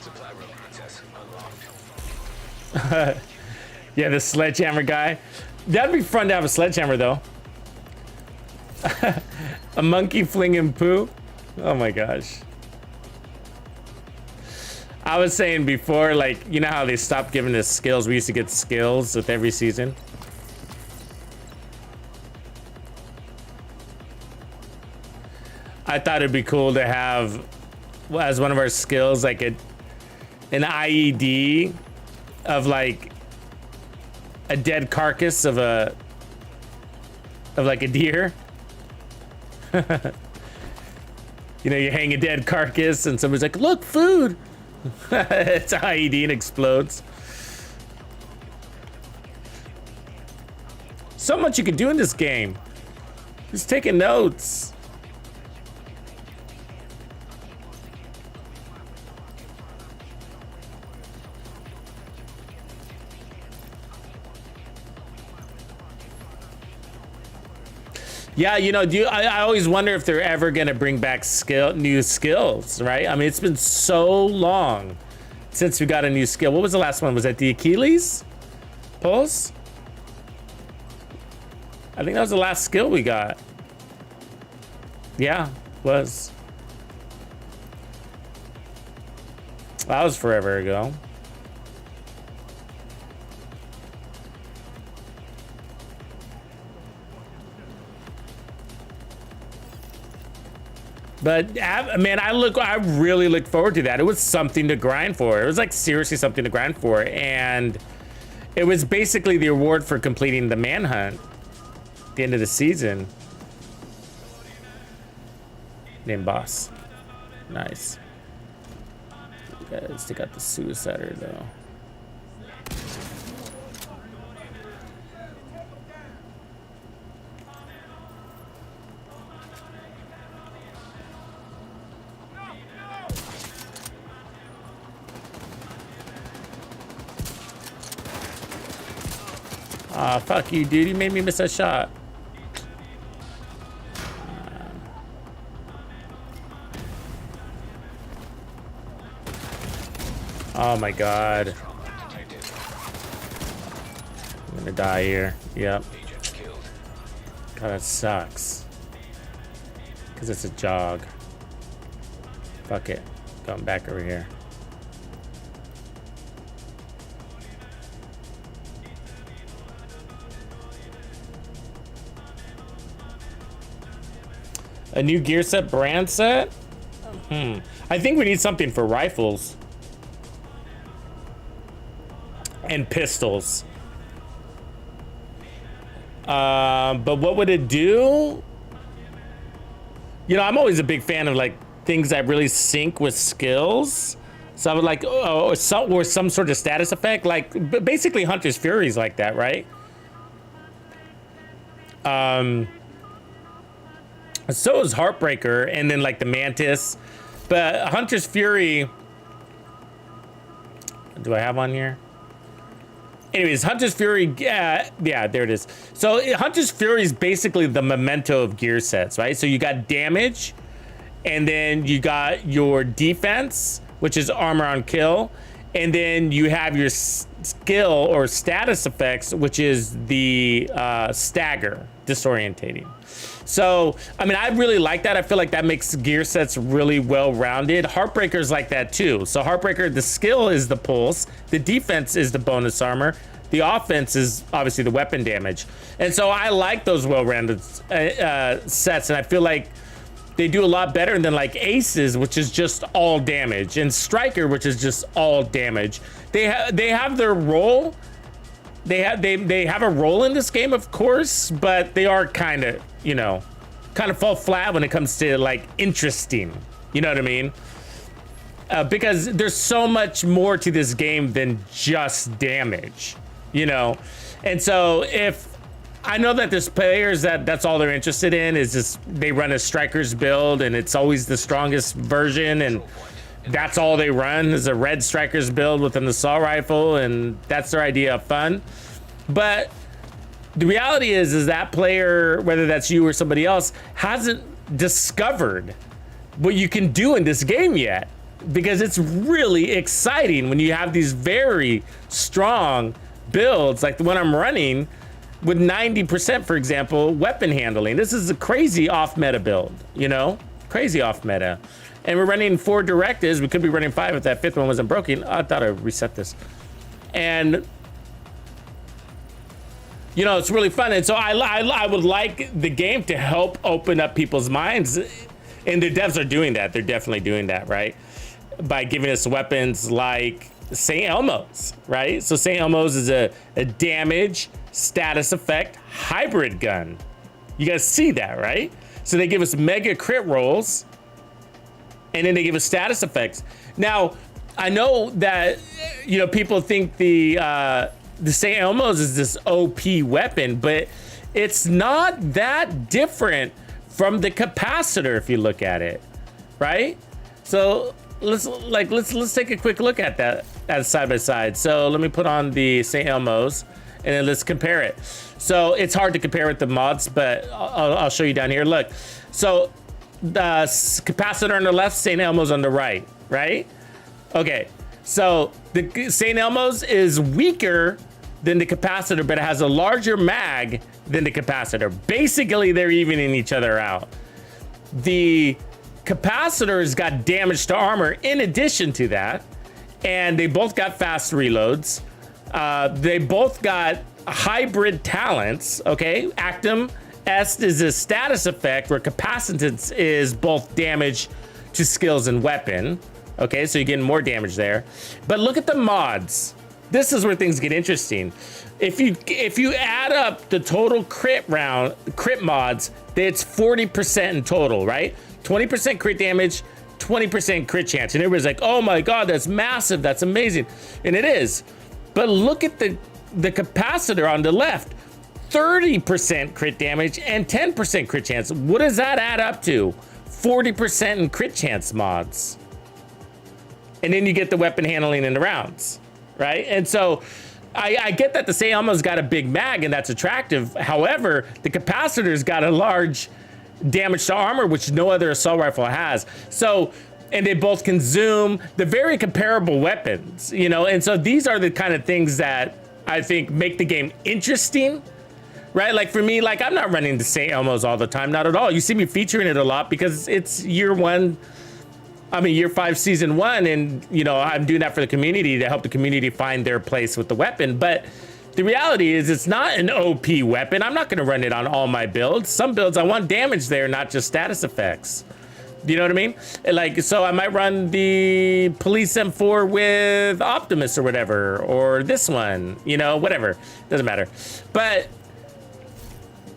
C: Supply room access unlocked.
A: Yeah, the sledgehammer guy. That'd be fun to have a sledgehammer, though. A monkey flinging poo. Oh my gosh. I was saying before, like, you know how they stopped giving us skills? We used to get skills with every season. I thought it'd be cool to have, well, as one of our skills, like an IED of like a dead carcass of like a deer. You know, you hang a dead carcass and somebody's like, look, food. It's an IED and explodes. So much you can do in this game. Just taking notes. Yeah, you know, I always wonder if they're ever gonna bring back new skills, right? I mean, it's been so long since we got a new skill. What was the last one? Was that the Achilles pulse? I think that was the last skill we got. Yeah, was. That was forever ago. But man, I really look forward to that. It was something to grind for. It was like seriously something to grind for. And it was basically the reward for completing the manhunt at the end of the season. Name boss. Nice. You guys take out the suicider though. Aw, fuck you, dude. You made me miss a shot. Oh my god. I'm gonna die here. Yep. God, that sucks. Because it's a jog. Fuck it. Going back over here. A new gear set, brand set? I think we need something for rifles. And pistols. But what would it do? You know, I'm always a big fan of like things that really sync with skills. So I would like, or some sort of status effect, like basically Hunter's Fury's like that, right? So is Heartbreaker, and then like the Mantis, but Hunter's Fury. Do I have on here? Anyways, Hunter's Fury, yeah, there it is. So Hunter's Fury is basically the memento of gear sets, right? So you got damage, and then you got your defense, which is armor on kill, and then you have your skill or status effects, which is the stagger, disorientating. So, I mean, I really like that. I feel like that makes gear sets really well-rounded. Heartbreaker's like that too. So Heartbreaker, the skill is the pulse, the defense is the bonus armor, the offense is obviously the weapon damage. And so I like those well-rounded sets, and I feel like they do a lot better than like Aces, which is just all damage, and Striker, which is just all damage. They have their role. They have a role in this game, of course, but they are kind of, you know, kind of fall flat when it comes to like interesting. You know what I mean? Because there's so much more to this game than just damage, you know? And so if I know that there's players that's all they're interested in is just they run a Striker's build and it's always the strongest version, and that's all they run is a red Striker's build with an assault rifle, and that's their idea of fun. But the reality is that player, whether that's you or somebody else, hasn't discovered what you can do in this game yet, because it's really exciting when you have these very strong builds like the one I'm running with 90%, for example, weapon handling. This is a crazy off meta build, you know, crazy off meta. And we're running 4 directives. We could be running 5 if that 5th one wasn't broken. I thought I'd reset this. And, you know, it's really fun. And so I would like the game to help open up people's minds. And the devs are doing that. They're definitely doing that, right? By giving us weapons like St. Elmo's, right? So St. Elmo's is a damage status effect hybrid gun. You guys see that, right? So they give us mega crit rolls, and then they give us status effects. Now, I know that, you know, people think the St. Elmo's is this OP weapon, but it's not that different from the capacitor if you look at it, right? So let's take a quick look at that as side by side. So let me put on the St. Elmo's and then let's compare it. So it's hard to compare with the mods, but I'll show you down here. Look, so the capacitor on the left, St. Elmo's on the right, right? Okay, so the St. Elmo's is weaker than the capacitor, but it has a larger mag than the capacitor. Basically, they're evening each other out. The capacitor's got damage to armor in addition to that, and they both got fast reloads. They both got hybrid talents, okay? Actum Est is a status effect where capacitance is both damage to skills and weapon. Okay, so you're getting more damage there. But look at the mods. This is where things get interesting. If you add up the total crit mods, it's 40% in total, right? 20% crit damage, 20% crit chance. And everybody's like, oh my God, that's massive, that's amazing. And it is. But look at the capacitor on the left. 30% crit damage and 10% crit chance. What does that add up to? 40% in crit chance mods. And then you get the weapon handling in the rounds, right? And so I get that the St. Elmo's got a big mag and that's attractive. However, the capacitor's got a large damage to armor, which no other assault rifle has. So, and they both can zoom. They're very comparable weapons, you know? And so these are the kind of things that I think make the game interesting, right? Like for me, like I'm not running the St. Elmo's all the time, not at all. You see me featuring it a lot because it's year 5, season 1, and you know, I'm doing that for the community to help the community find their place with the weapon. But the reality is it's not an OP weapon. I'm not gonna run it on all my builds. Some builds I want damage there, not just status effects. You know what I mean? Like, so I might run the Police M4 with Optimus or whatever, or this one, you know, whatever. Doesn't matter. But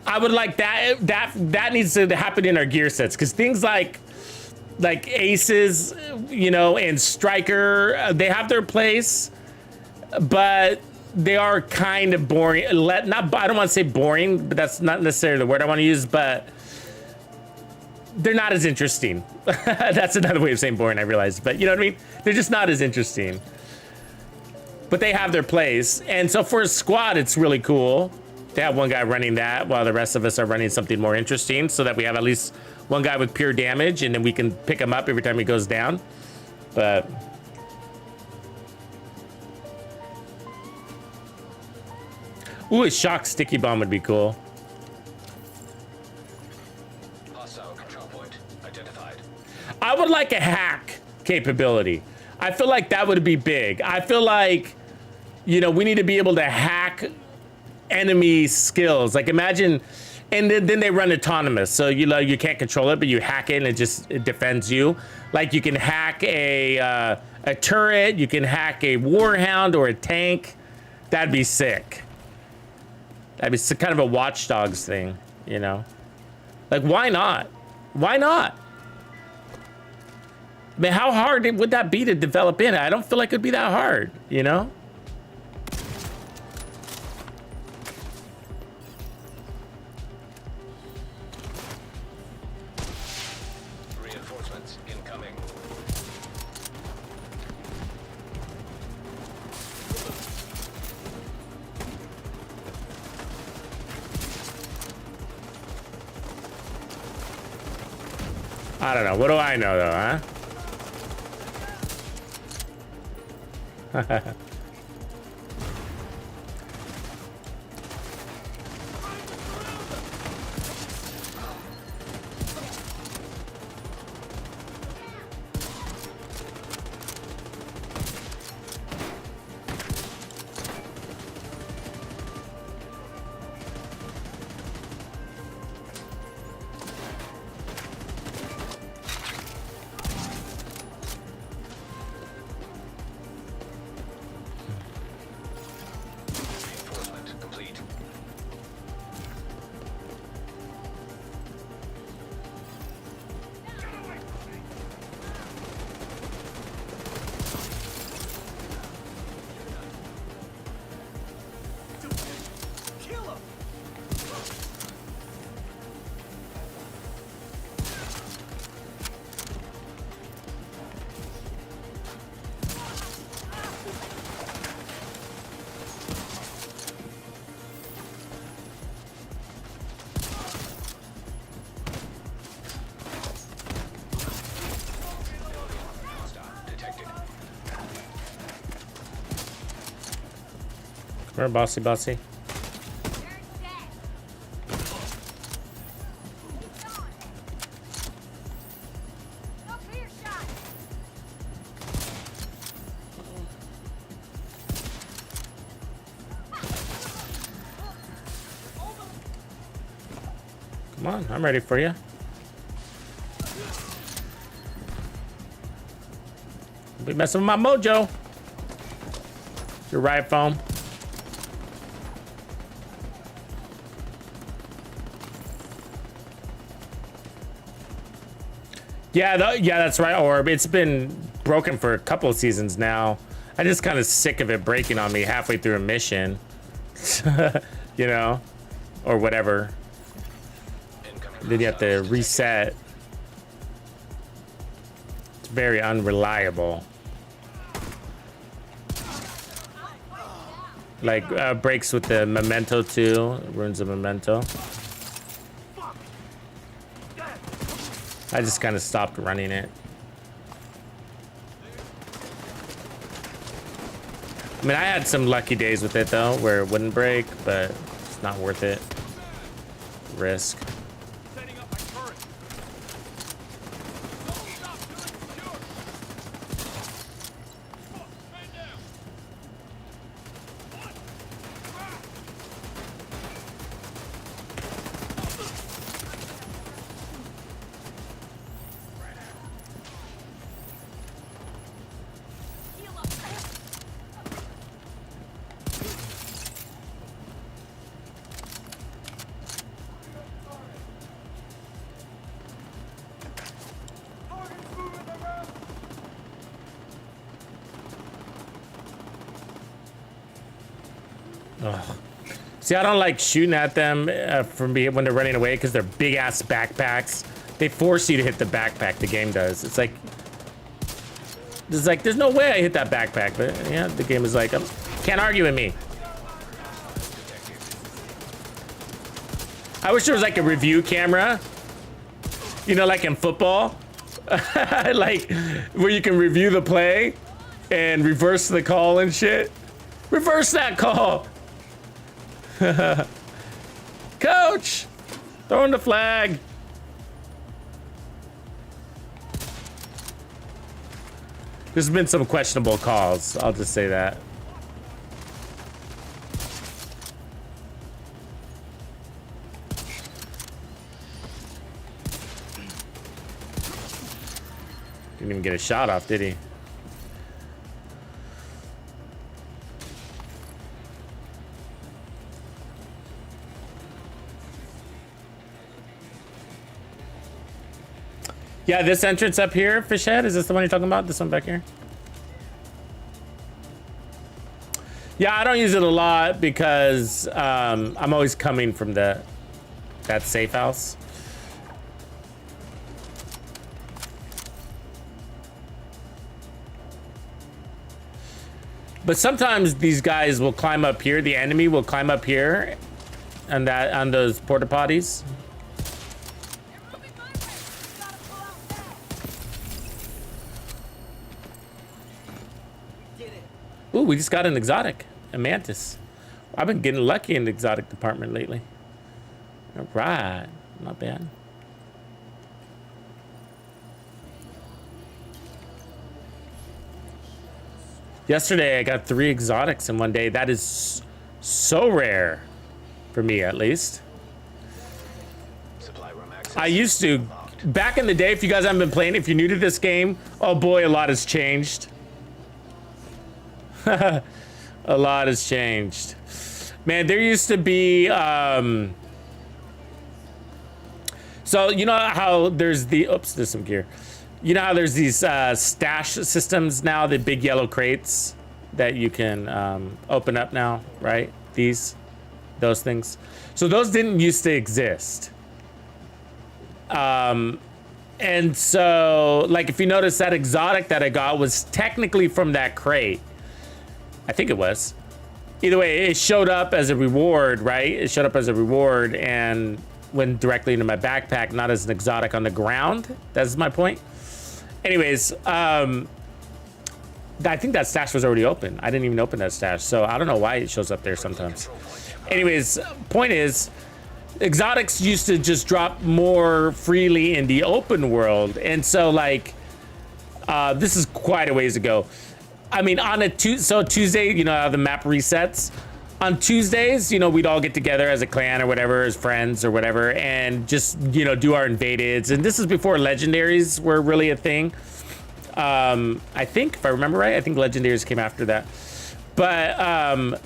A: I would like that needs to happen in our gear sets, because things like Aces, you know, and Striker, they have their place, but they are kind of boring. I don't want to say boring, but that's not necessarily the word I want to use, but they're not as interesting. That's another way of saying boring, I realized, but you know what I mean? They're just not as interesting. But they have their place. And so for a squad, it's really cool to have one guy running that while the rest of us are running something more interesting, so that we have at least one guy with pure damage, and then we can pick him up every time he goes down. But ooh, a shock sticky bomb would be cool.
C: Hostile control point identified.
A: I would like a hack capability. I feel like that would be big. I feel like, you know, we need to be able to hack enemy skills. Like, imagine, and then they run autonomous, so you can't control it, but you hack it and it defends you. Like, you can hack a turret, you can hack a warhound or a tank. That'd be sick. That'd be kind of a Watch Dogs thing, you know? Like, why not? Why not? I mean, how hard would that be to develop in? I don't feel like it'd be that hard, you know?
C: Reinforcements incoming.
A: I don't know. What do I know, though, huh?
C: Reinforcement complete.
B: Kill him!
C: Hostile detected.
A: Come here, bossy, bossy.
E: Turn dead. Keep going. No clear shot.
A: Come on, I'm ready for you. Be messing with my mojo. Your riot foam. Yeah, yeah, that's right, Orb. It's been broken for a couple of seasons now. I'm just kind of sick of it breaking on me halfway through a mission. You know? Or whatever.
C: Incoming
A: Then you have to
C: hostiles
A: reset. It's very unreliable. Like, breaks with the memento too. Ruins the memento. I just kind of stopped running it. I mean, I had some lucky days with it though, where it wouldn't break, but it's not worth it. Risk.
D: Setting up my turret. Don't stop till it's secure. Man down.
A: See, I don't like shooting at them from when they're running away because they're big ass backpacks. They force you to hit the backpack. The game does. It's like there's no way I hit that backpack, but yeah, the game is like, can't argue with me. I wish there was like a review camera, you know, like in football, like where you can review the play and reverse the call and shit. Reverse that call. Coach, throwing the flag. There's been some questionable calls. I'll just say that. Didn't even get a shot off, did he? Yeah, this entrance up here, Fishhead, is this the one you're talking about? This one back here? Yeah, I don't use it a lot because I'm always coming from that safe house. But sometimes these guys will climb up here. The enemy will climb up here on those porta potties. Ooh, we just got an exotic, a Mantis. I've been getting lucky in the exotic department lately. All right, not bad. Yesterday, I got 3 exotics in one day. That is so rare, for me at least.
C: Supply room access.
A: I used to, back in the day, if you guys haven't been playing, if you're new to this game, oh boy, a lot has changed. A lot has changed. Man, there used to be, so you know how there's the, oops, there's some gear. You know how there's these stash systems now, the big yellow crates that you can open up now, right? Those things. So those didn't used to exist. And so, like, if you notice, that exotic that I got was technically from that crate. I think it was. Either way, it showed up as a reward, right? It showed up as a reward and went directly into my backpack, not as an exotic on the ground. That's my point. Anyways, I think that stash was already open. I didn't even open that stash, so I don't know why it shows up there sometimes. Anyways, point is, exotics used to just drop more freely in the open world, and so like, this is quite a ways ago. I mean, on a Tuesday, you know how the map resets. On Tuesdays, you know, we'd all get together as a clan or whatever, as friends or whatever, and just, you know, do our invadeds. And this is before legendaries were really a thing. I think, if I remember right, I think legendaries came after that. But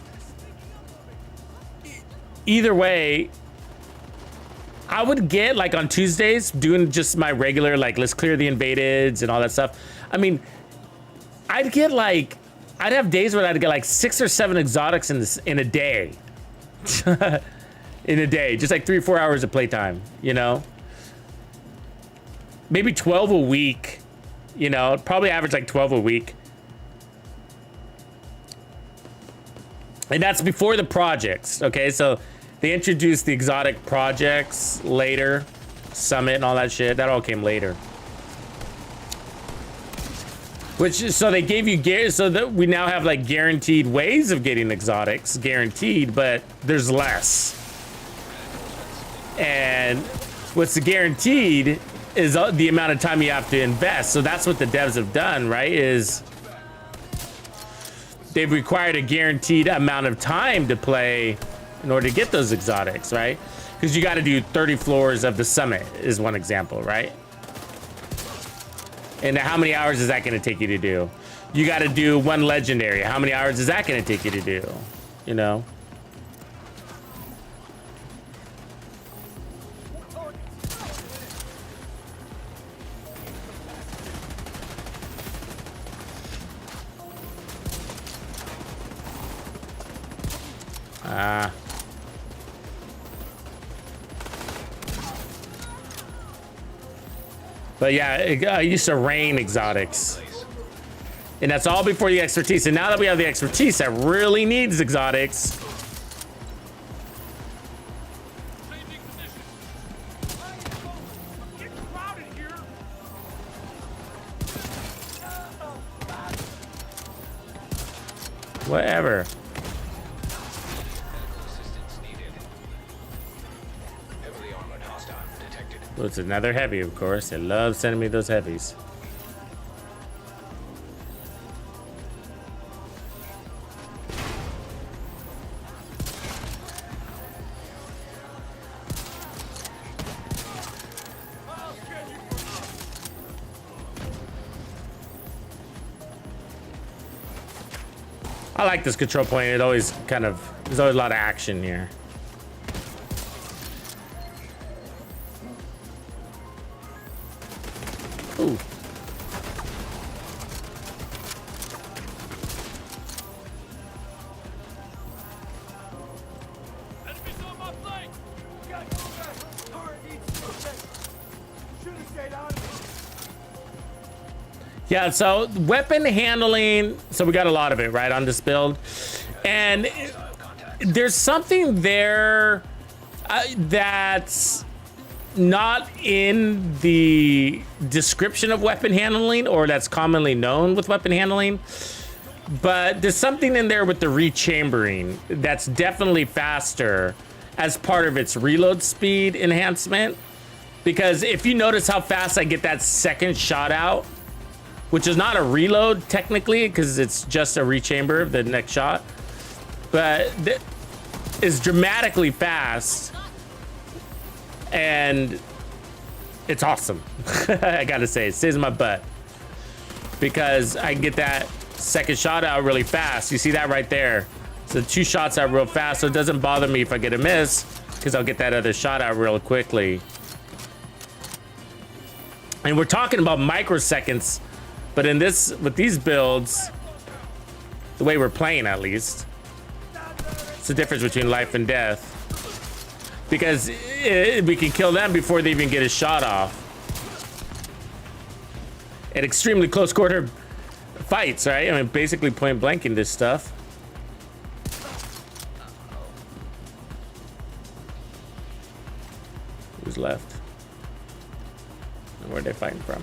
A: either way, I would get, like, on Tuesdays, doing just my regular, like, let's clear the invadeds and all that stuff. I mean, I'd get, like, I'd have days where I'd get like 6 or 7 exotics in a day. In a day, just like 3 or 4 hours of playtime, you know? Maybe 12 a week, you know? Probably average like 12 a week. And that's before the projects, okay? So they introduced the exotic projects later, Summit and all that shit. That all came later. So they gave you so that we now have like guaranteed ways of getting exotics, guaranteed, but there's less. And what's guaranteed is the amount of time you have to invest. So that's what the devs have done, right? Is they've required a guaranteed amount of time to play in order to get those exotics, right? Because you got to do 30 floors of the Summit is one example, right? And how many hours is that going to take you to do? You got to do 1 legendary. How many hours is that going to take you to do? You know? But yeah, I used to rain exotics. And that's all before the expertise. And now that we have the expertise that really needs exotics.
D: Changing position. Get crowded here.
A: Whatever.
C: Medical assistance needed. Heavily armored hostile detected.
A: Well, it's another heavy, of course. They love sending me those heavies. I like this control point. It always kind of, there's always a lot of action here. Ooh.
D: Enemies on my flank.
B: Gotta go back. Turret needs to protect. Should have stayed on me.
A: Yeah, so weapon handling, so we got a lot of it, right, on this build. And there's something there that's not in the description of weapon handling, or that's commonly known with weapon handling. But there's something in there with the rechambering that's definitely faster as part of its reload speed enhancement. Because if you notice how fast I get that second shot out, which is not a reload technically, because it's just a rechamber of the next shot, but it's dramatically fast, and it's awesome. I gotta say, it stays in my butt because I get that second shot out really fast. You see that right there? So 2 shots out real fast, so it doesn't bother me if I get a miss, because I'll get that other shot out real quickly. And we're talking about microseconds. But in this, with these builds, the way we're playing at least, it's the difference between life and death. Because we can kill them before they even get a shot off. At extremely close quarter fights, right? I mean, basically point blanking this stuff. Who's left? And where are they fighting from?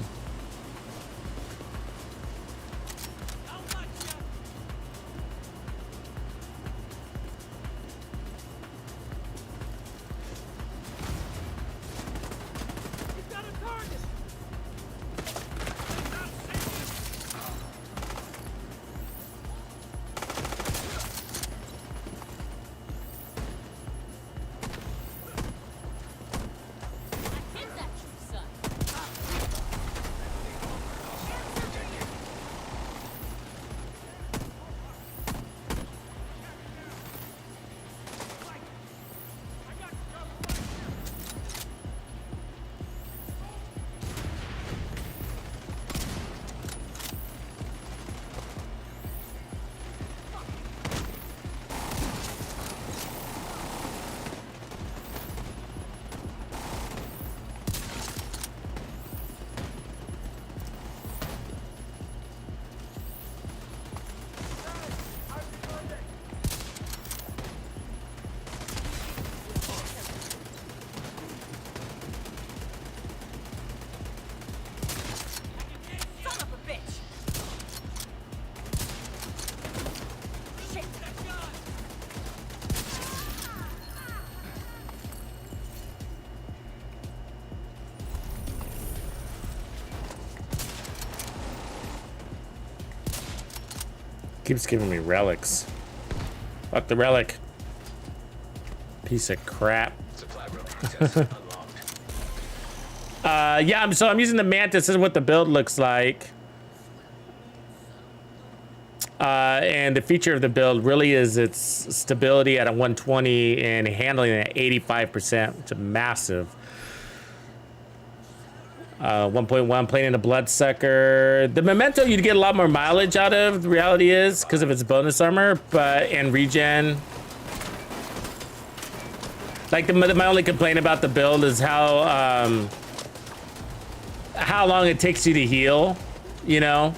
A: Keeps giving me relics. Fuck the relic. Piece of crap.
C: Supply room access unlocked.
A: Yeah, so I'm using the Mantis. This is what the build looks like. And the feature of the build really is its stability at a 120 and handling at 85%. It's a massive. 1.1 playing in a bloodsucker. The memento you'd get a lot more mileage out of, the reality is, because of its bonus armor, and regen. Like my only complaint about the build is how long it takes you to heal, you know?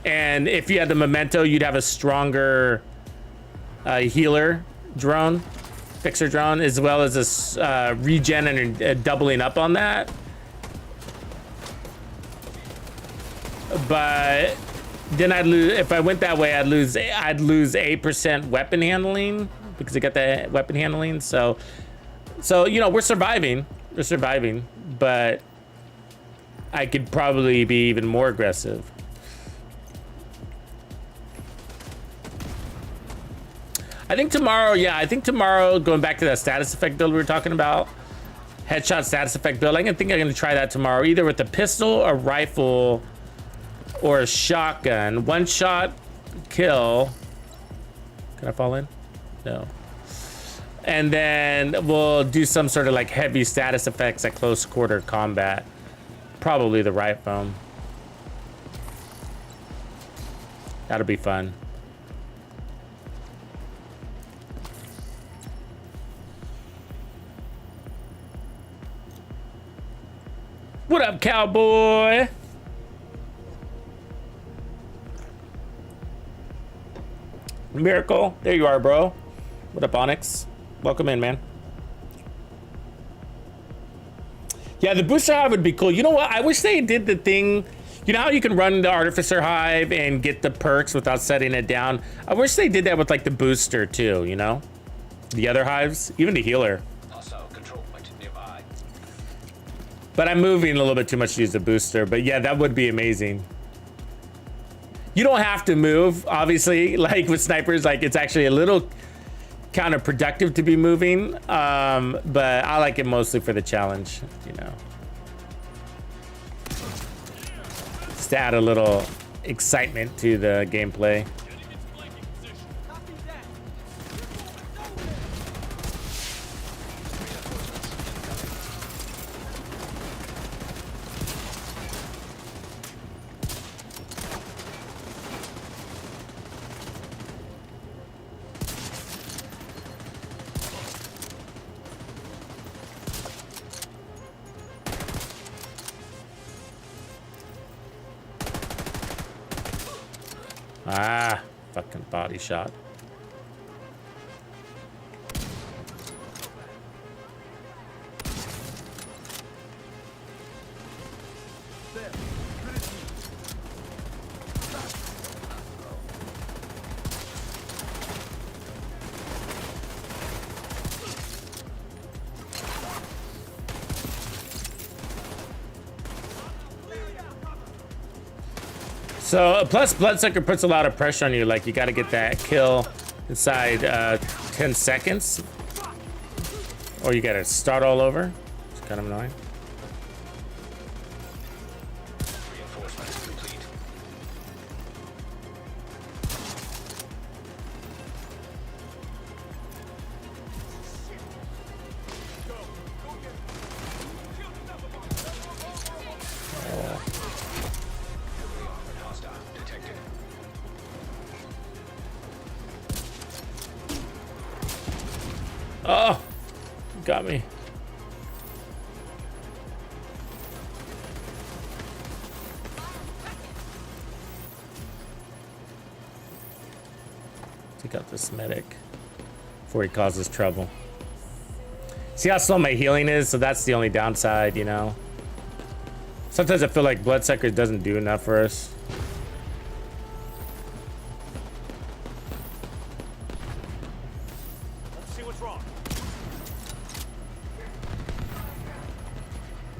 A: And if you had the memento, you'd have a stronger healer drone, fixer drone, as well as a regen and doubling up on that. But then I'd lose, if I went that way, I'd lose 8% weapon handling because I got the weapon handling. So you know, we're surviving, but I could probably be even more aggressive. I think tomorrow, going back to that status effect build we were talking about, headshot status effect build, I'm gonna try that tomorrow, either with a pistol, a rifle, or a shotgun. One shot kill. Can I fall in? No. And then we'll do some sort of like heavy status effects at close quarter combat. Probably the rifle. That'll be fun. What up, cowboy? Miracle, there you are, bro. What up, Onyx? Welcome in, man. Yeah, the booster hive would be cool. You know what? I wish they did the thing. You know how you can run the artificer hive and get the perks without setting it down? I wish they did that with like the booster too, you know? The other hives, even the healer.
C: Hostile control point nearby.
A: But I'm moving a little bit too much to use the booster. But yeah, that would be amazing. You don't have to move, obviously. Like with snipers, like it's actually a little counterproductive to be moving. But I like it mostly for the challenge, you know. Just to add a little excitement to the gameplay. Ah, fucking body shot. So plus Bloodsucker puts a lot of pressure on you. Like you got to get that kill inside 10 seconds, or you got to start all over. It's kind of annoying.
C: Reinforcements complete. Hostile detected.
A: Oh, got me. Take out this medic before he causes trouble. See how slow my healing is? So that's the only downside, you know. Sometimes I feel like Bloodsucker doesn't do enough for us.
B: Let's see what's wrong.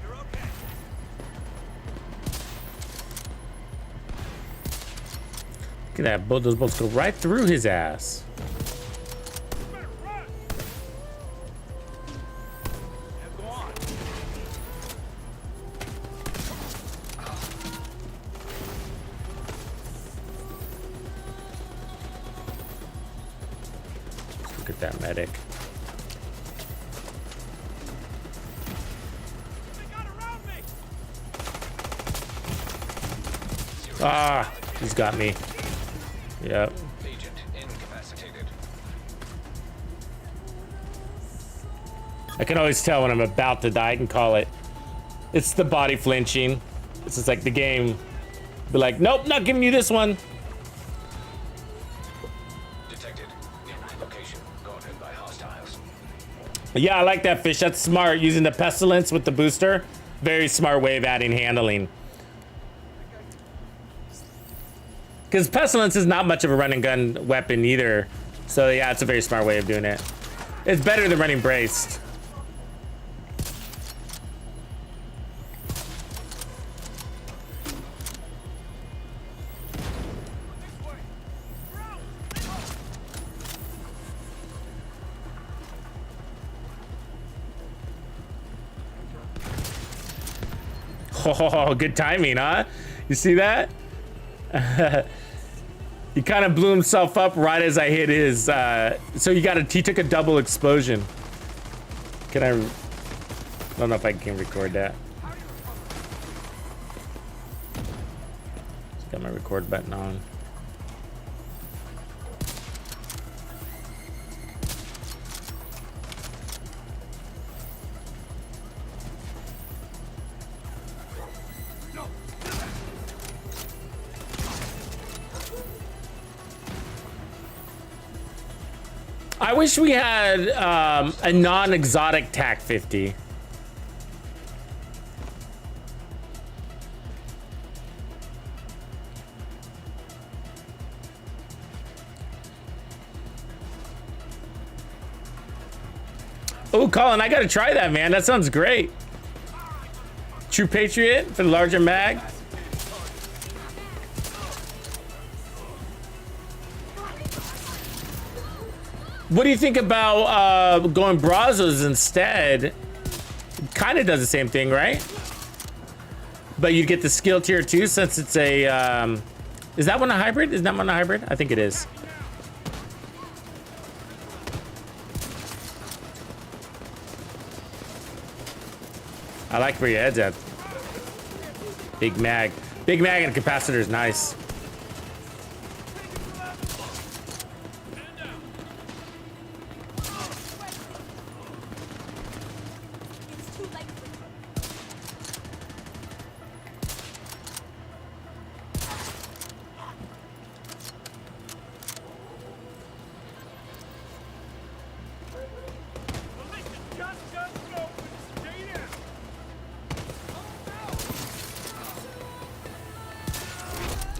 B: You're okay.
A: Look at that, both those bolts go right through his ass.
B: Better run. Now go on.
A: Look at that medic.
B: They got around me.
A: Ah, he's got me. Yep.
C: Agent incapacitated.
A: I can always tell when I'm about to die. I can call it. It's the body flinching. It's just like the game. Be like, nope, not giving you this one.
C: Detected. Nearby location. Guarded by hostiles.
A: Yeah, I like that fish. That's smart. Using the pestilence with the booster. Very smart way of adding handling. Because pestilence is not much of a run and gun weapon either. So yeah, it's a very smart way of doing it. It's better than running braced. Oh, good timing, huh? You see that? He kind of blew himself up right as I hit his, so he took a double explosion. I don't know if I can record that. Just got my record button on. I wish we had a non-exotic TAC 50. Oh, Colin, I gotta try that, man. That sounds great. True Patriot for the larger mag. What do you think about going Brazos instead? Kind of does the same thing, right? But you get the skill tier 2 since it's a... is that one a hybrid? Is that one a hybrid? I think it is. I like where your head's at. Big mag. Big mag and capacitor is nice.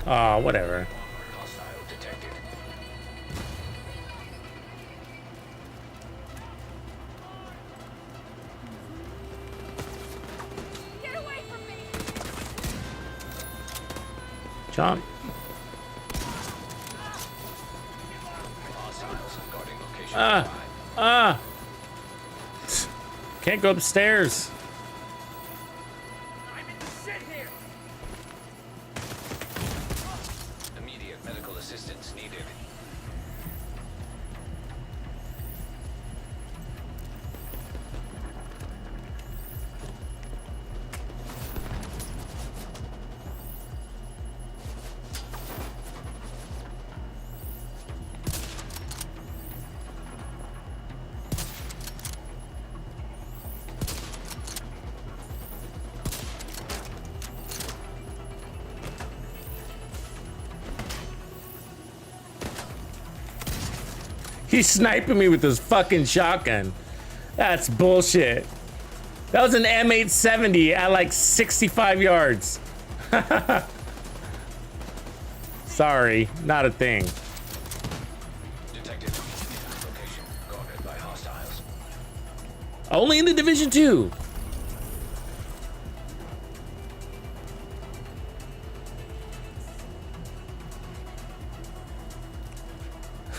A: Oh, whatever.
C: Hostile detected.
E: Get away from me!
A: Jump.
C: Hostiles guarding location.
A: Can't go upstairs.
B: I'm in the shit here!
C: Immediate medical assistance needed.
A: He's sniping me with his fucking shotgun. That's bullshit. That was an M870 at like 65 yards. Sorry, not a thing.
C: Detected. Location guarded by hostiles.
A: Only in the Division 2.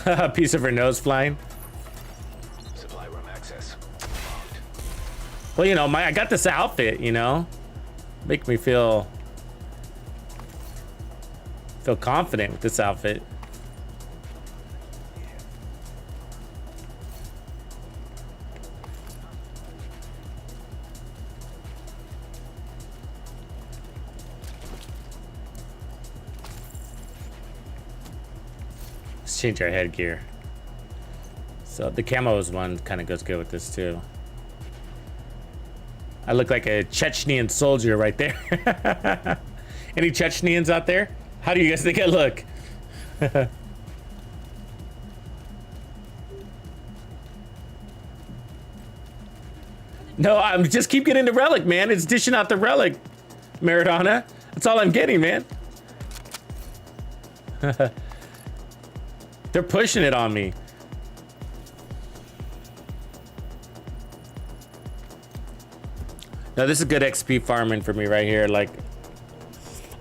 A: A piece of her nose flying.
C: Supply room access. Locked.
A: Well, you know, I got this outfit, you know, make me feel confident with this outfit. Let's change our headgear. So the camos one kind of goes good with this too. I look like a Chechnyan soldier right there. Any Chechnyans out there? How do you guys think I look? No, I'm just keep getting the relic, man. It's dishing out the relic, Maradona. That's all I'm getting, man. They're pushing it on me. No, this is good XP farming for me right here. Like,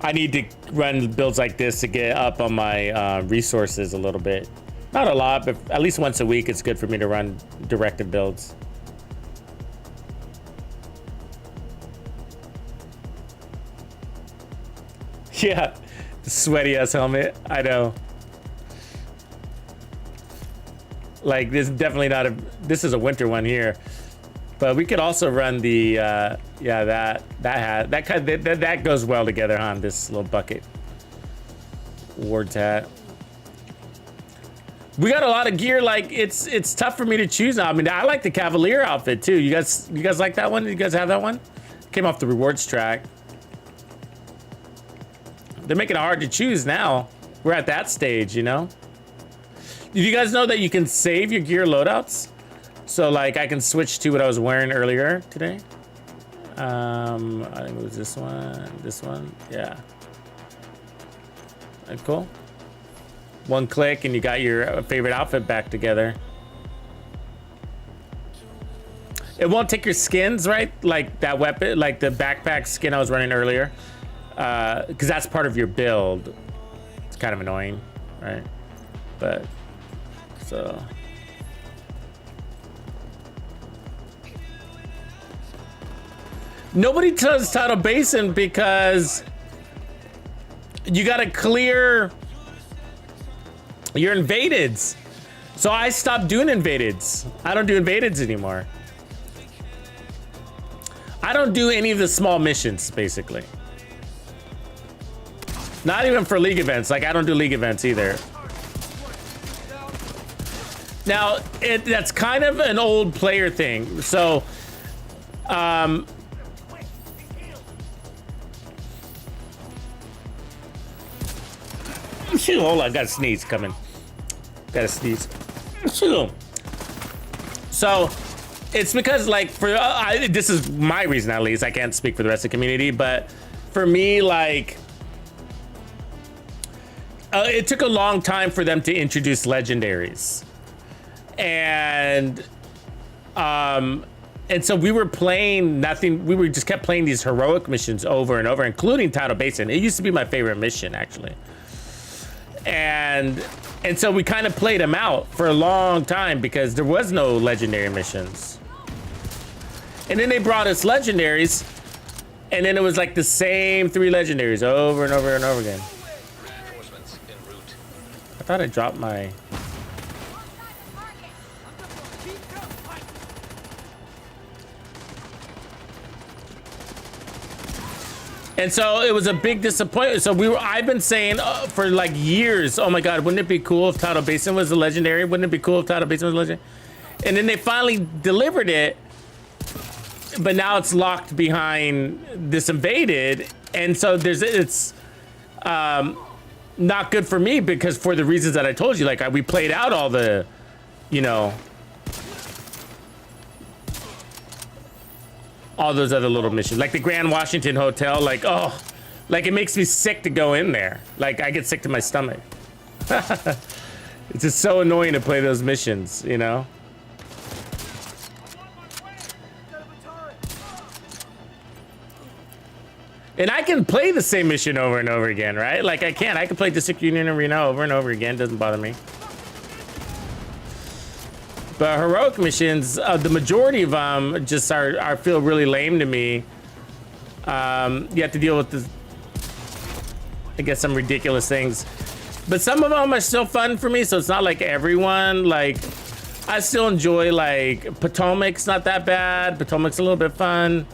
A: I need to run builds like this to get up on my resources a little bit. Not a lot, but at least once a week, it's good for me to run directive builds. Yeah, the sweaty ass helmet. I know. Like, this is definitely not a. This is a winter one here, but we could also run the. Yeah, that hat. That goes well together, huh? This little bucket. Ward's hat. We got a lot of gear. Like, it's tough for me to choose now. I mean, I like the Cavalier outfit too. You guys like that one? You guys have that one? Came off the rewards track. They're making it hard to choose now. We're at that stage, you know? Did you guys know that you can save your gear loadouts? So, like, I can switch to what I was wearing earlier today. I think it was this one, yeah. Right, cool. One click and you got your favorite outfit back together. It won't take your skins, right? Like that weapon, like the backpack skin I was running earlier. Because that's part of your build. It's kind of annoying, right? But so nobody does Tidal Basin because you gotta clear your invadeds. So I stopped doing invadeds. I don't do invadeds anymore. I don't do any of the small missions, basically. Not even for league events. Like, I don't do league events either. Now, that's kind of an old player thing. So, hold on, got a sneeze coming. Got a sneeze. So, it's because, like, for this is my reason at least. I can't speak for the rest of the community, but for me, like, it took a long time for them to introduce legendaries, and so we were playing nothing. We just kept playing these heroic missions over and over, including Tidal Basin. It used to be my favorite mission, actually, and so we kind of played them out for a long time because there was no legendary missions, and then they brought us legendaries, and then it was like the same 3 legendaries over and over and over again. I thought I dropped my... And so it was a big disappointment. So I've been saying for like years, oh my God, wouldn't it be cool if Tidal Basin was a legendary? Wouldn't it be cool if Tidal Basin was a legendary? And then they finally delivered it, but now it's locked behind this invaded. And so it's not good for me because for the reasons that I told you, like we played out all the, you know, all those other little missions, like the Grand Washington Hotel, like, oh, like it makes me sick to go in there. Like I get sick to my stomach. It's just so annoying to play those missions, you know? And I can play the same mission over and over again, right? Like I can play District Union Arena over and over again. Doesn't bother me. But heroic missions, the majority of them just are feel really lame to me. You have to deal with this, I guess, some ridiculous things. But some of them are still fun for me, so it's not like everyone. Like, I still enjoy, like, Potomac's not that bad. Potomac's a little bit fun.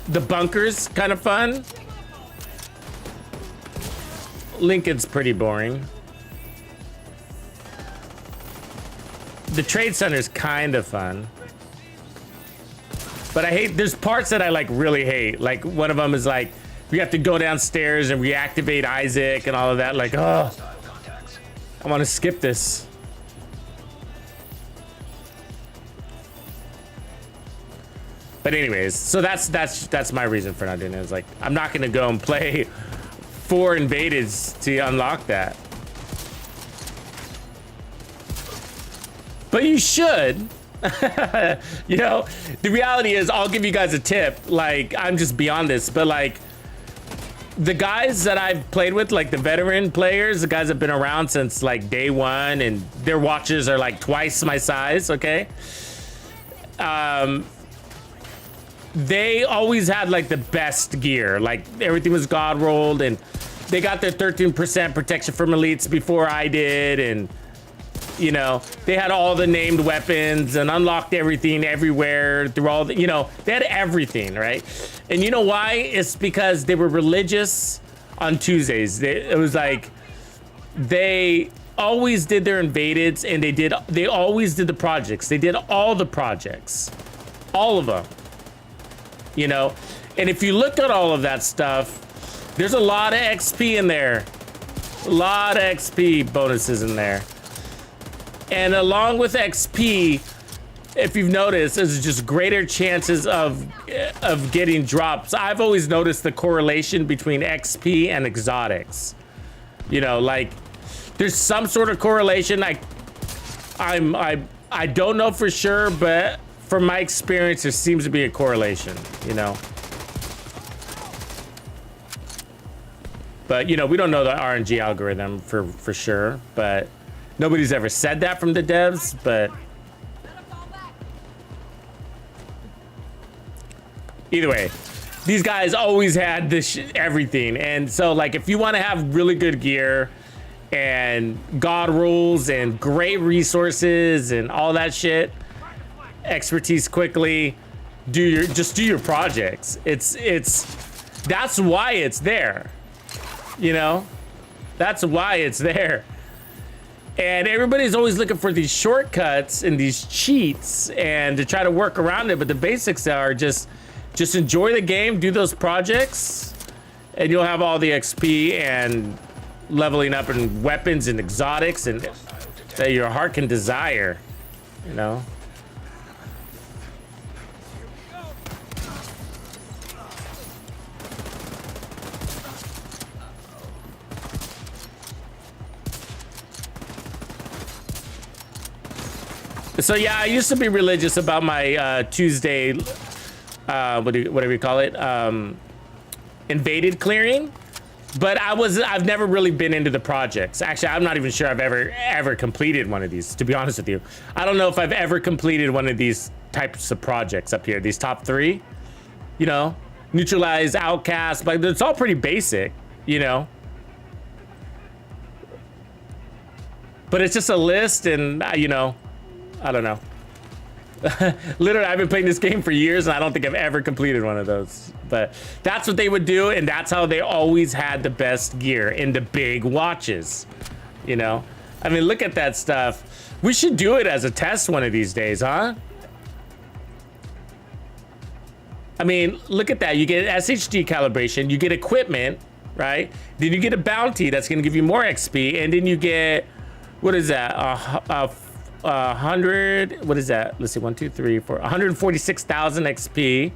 A: The bunker's kind of fun. Lincoln's pretty boring. The trade center is kind of fun. But I hate, there's parts that I like really hate. Like one of them is like, you have to go downstairs and reactivate Isaac and all of that. Like, oh, I want to skip this. But anyways, so that's my reason for not doing it. It's like, I'm not gonna go and play 4 invadeds to unlock that. But you should. You know, the reality is, I'll give you guys a tip. Like, I'm just beyond this, but like, the guys that I've played with, like the veteran players, the guys that have been around since like day 1, and their watches are like twice my size, okay? They always had like the best gear. Like, everything was god rolled, and they got their 13% protection from elites before I did, and you know, they had all the named weapons and unlocked everything everywhere through all the, you know, they had everything, right? And you know why? It's because they were religious on Tuesdays. It was like, they always did their invadeds, and they always did the projects. They did all the projects, all of them, you know? And if you look at all of that stuff, there's a lot of XP in there, a lot of XP bonuses in there. And along with XP, if you've noticed, there's just greater chances of getting drops. I've always noticed the correlation between XP and exotics. You know, like, there's some sort of correlation. I don't know for sure, but from my experience, there seems to be a correlation, you know. But, you know, we don't know the RNG algorithm for sure, but nobody's ever said that from the devs, but either way, these guys always had this everything. And so, like, if you want to have really good gear and god rules and great resources and all that shit, expertise quickly, just do your projects. That's why it's there, you know? That's why it's there. And everybody's always looking for these shortcuts and these cheats and to try to work around it. But the basics are just enjoy the game, do those projects, and you'll have all the XP and leveling up in weapons and exotics and that your heart can desire, you know? So yeah, I used to be religious about my Tuesday, whatever you call it, invaded clearing, but I've never really been into the projects. Actually, I'm not even sure I've ever completed one of these, to be honest with you. I don't know if I've ever completed one of these types of projects up here, these top 3, you know, neutralize, outcast, like, it's all pretty basic, you know. But it's just a list, and you know, I don't know. Literally, I've been playing this game for years, and I don't think I've ever completed one of those. But that's what they would do, and that's how they always had the best gear in the big watches, you know? I mean, look at that stuff. We should do it as a test one of these days, huh? I mean, look at that. You get SHD calibration, you get equipment, right? Then you get a bounty that's gonna give you more XP, and then you get, what is that? 100, what is that? Let's see, 1, 2, 3, 4, 146,000 XP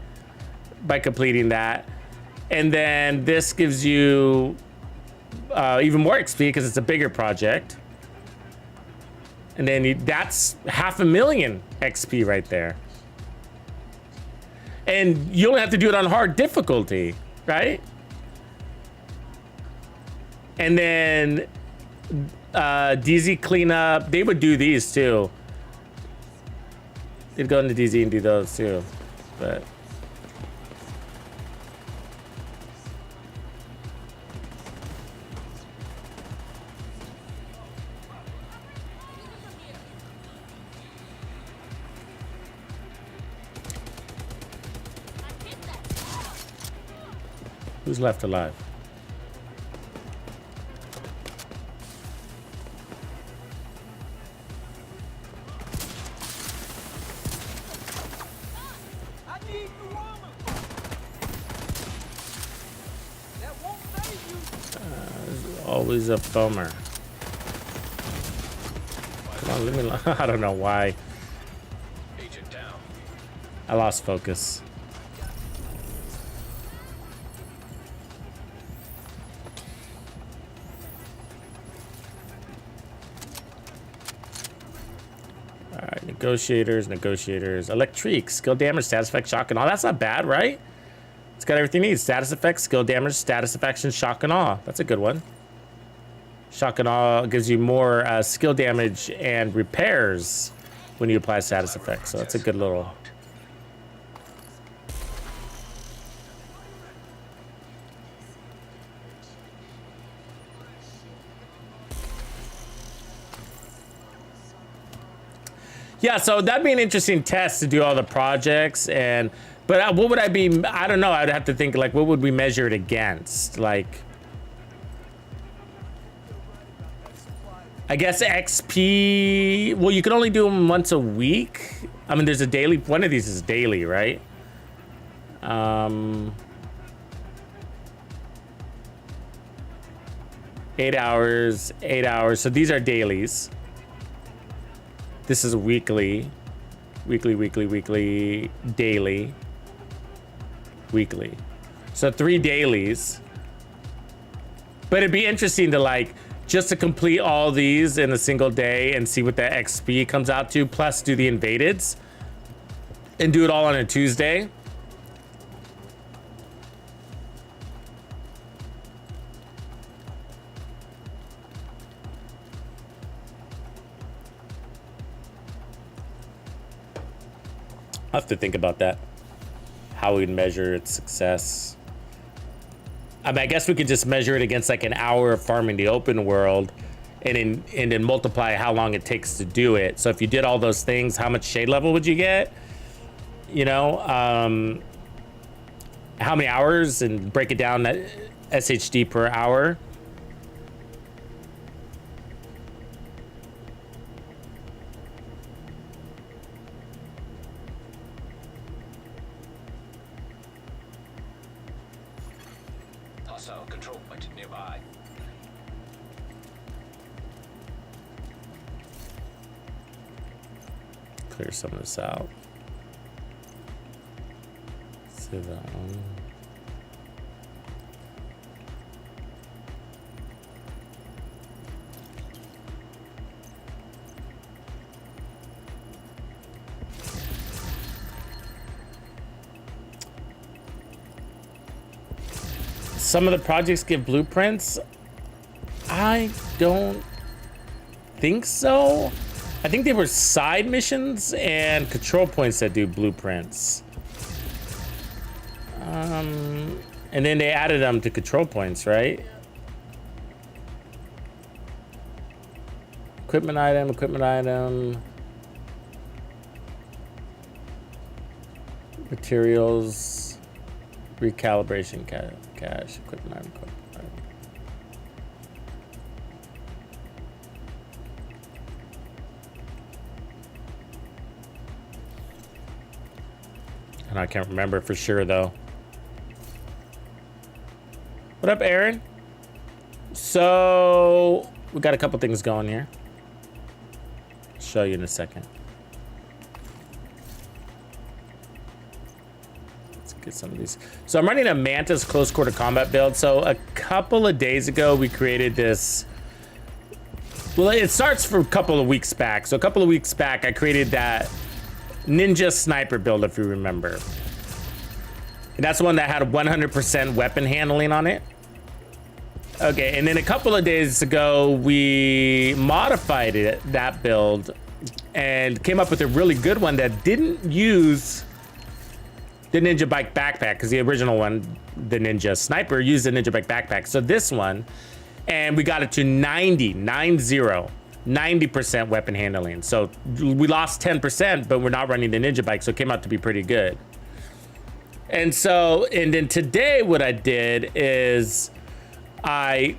A: by completing that. And then this gives you even more XP because it's a bigger project. And then that's 500,000 XP right there. And you only have to do it on hard difficulty, right? And then DZ cleanup, they would do these too. They'd go into DZ and do those too, but who's left alive?
B: need new armor. That won't save you.
A: Always a bummer. Come on, let me. I don't know why.
C: Agent down.
A: I lost focus. All right, negotiators. Electric, skill damage, status effect, shock and awe. That's not bad, right? It's got everything it needs. Status effects, skill damage, status effects, and shock and awe. That's a good one. Shock and awe gives you more skill damage and repairs when you apply status effects. So that's a good little. Yeah, so that'd be an interesting test to do all the projects and. But what would I be? I don't know. I'd have to think like, what would we measure it against? Like, I guess XP. Well, you can only do them once a week. I mean, there's a daily. One of these is daily, right? 8 hours, 8 hours. So these are dailies. This is weekly, daily. Weekly, so 3 dailies. But it'd be interesting to like just to complete all these in a single day and see what the XP comes out to, plus do the invadeds and do it all on a Tuesday. I'll have to think about that. How we'd measure its success. I mean, I guess we could just measure it against like an hour of farming the open world and then multiply how long it takes to do it. So if you did all those things, how much shade level would you get? You know, how many hours, and break it down that SHD per hour.
C: Control point nearby.
A: Clear some of this out. See that one. Some of the projects give blueprints. I don't think so. I think they were side missions and control points that do blueprints. And then they added them to control points, right? Equipment item. Materials, recalibration cache, equipment item. And I can't remember for sure though. What up, Aaron? So we got a couple things going here. I'll show you in a second. Let's get some of these. So I'm running a Mantis close quarter combat build. So a couple of days ago, we created this. Well, it starts from a couple of weeks back. So a couple of weeks back, I created that ninja sniper build, if you remember. And that's the one that had 100% weapon handling on it. Okay, and then a couple of days ago, we modified it, that build, and came up with a really good one that didn't use the Ninja Bike backpack, because the original one, the Ninja Sniper, used the Ninja Bike backpack. So this one, and we got it to 90% weapon handling. So we lost 10%, but we're not running the Ninja Bike, so it came out to be pretty good. And so, and then today what I did is I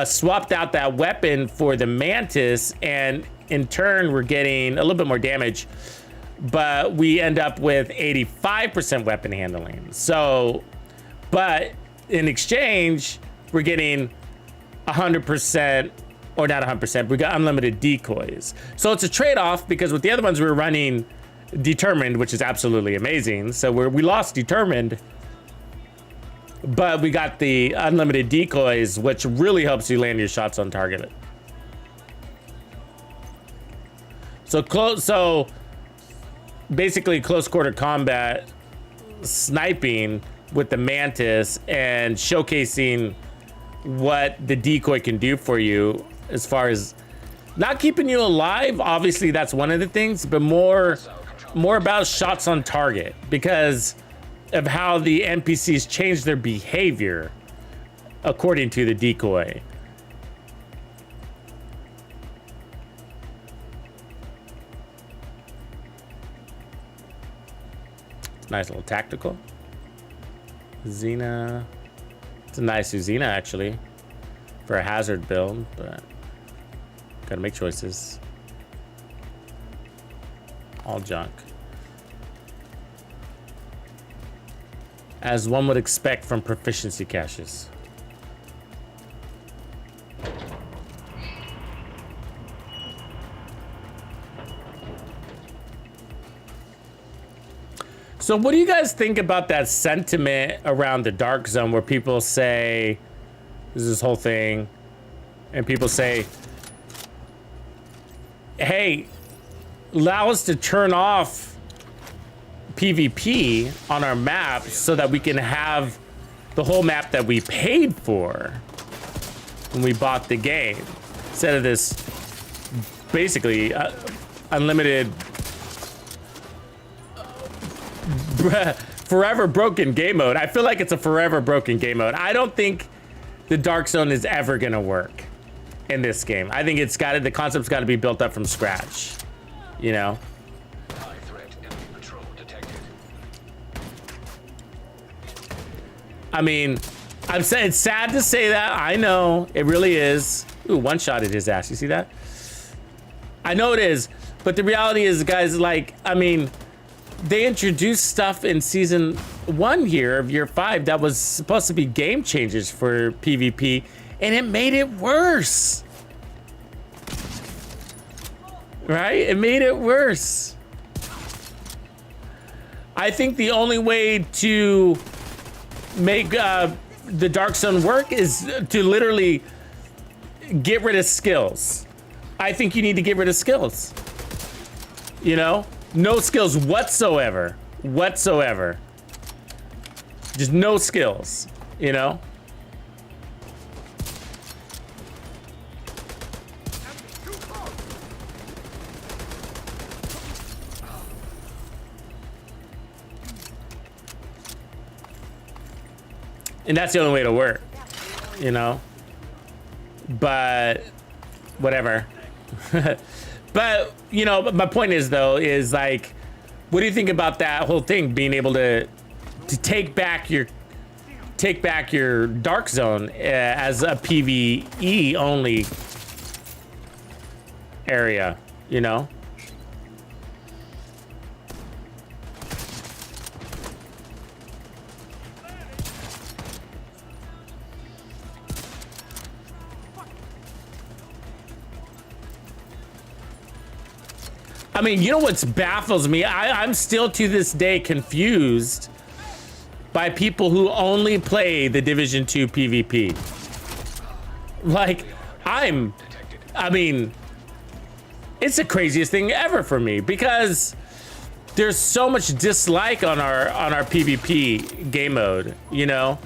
A: swapped out that weapon for the Mantis, and in turn we're getting a little bit more damage. but we end up with 85% weapon handling. So, but in exchange, we're getting 100%, or not 100%, we got unlimited decoys. So it's a trade-off, because with the other ones we were running determined, which is absolutely amazing. So we lost determined, but we got the unlimited decoys, which really helps you land your shots on target. So basically close quarter combat sniping with the Mantis and showcasing what the decoy can do for you, as far as not keeping you alive. Obviously that's one of the things, but more about shots on target, because of how the NPCs change their behavior according to the decoy. It's nice little tactical. Xena. It's a nice Xena actually for a hazard build, but gotta make choices. All junk. As one would expect from proficiency caches. So what do you guys think about that sentiment around the dark zone, where people say, there's this whole thing, and people say, hey, allow us to turn off PvP on our map so that we can have the whole map that we paid for when we bought the game, instead of this basically unlimited forever broken game mode. I feel like it's a forever broken game mode. I don't think the dark zone is ever gonna work in this game. I think the concept's got to be built up from scratch, you know.
C: High threat enemy patrol detected.
A: I mean, it's sad to say that. I know it really is. Ooh, one-shotted his ass. You see that? I know it is, but the reality is, guys, like, I mean, they introduced stuff in season 1 here of year 5 that was supposed to be game changers for PvP, and it made it worse. Right? It made it worse. I think the only way to make the dark zone work is to literally get rid of skills. I think you need to get rid of skills. You know? No skills whatsoever. Whatsoever. Just no skills, you know? And that's the only way to work, you know? But whatever. But, you know, my point is, though, is like, what do you think about that whole thing, being able to take back your dark zone as a PvE only area, you know? I mean, you know what baffles me? I'm still to this day confused by people who only play the Division 2 PvP. Like, I mean, it's the craziest thing ever for me, because there's so much dislike on our PvP game mode, you know,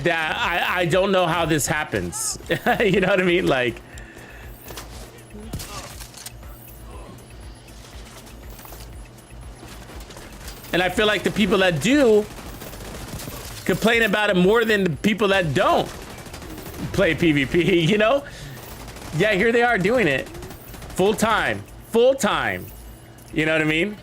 A: that I don't know how this happens. You know what I mean? Like, and I feel like the people that do complain about it more than the people that don't play PvP, you know? Yeah, here they are doing it. Full time. Full time. You know what I mean?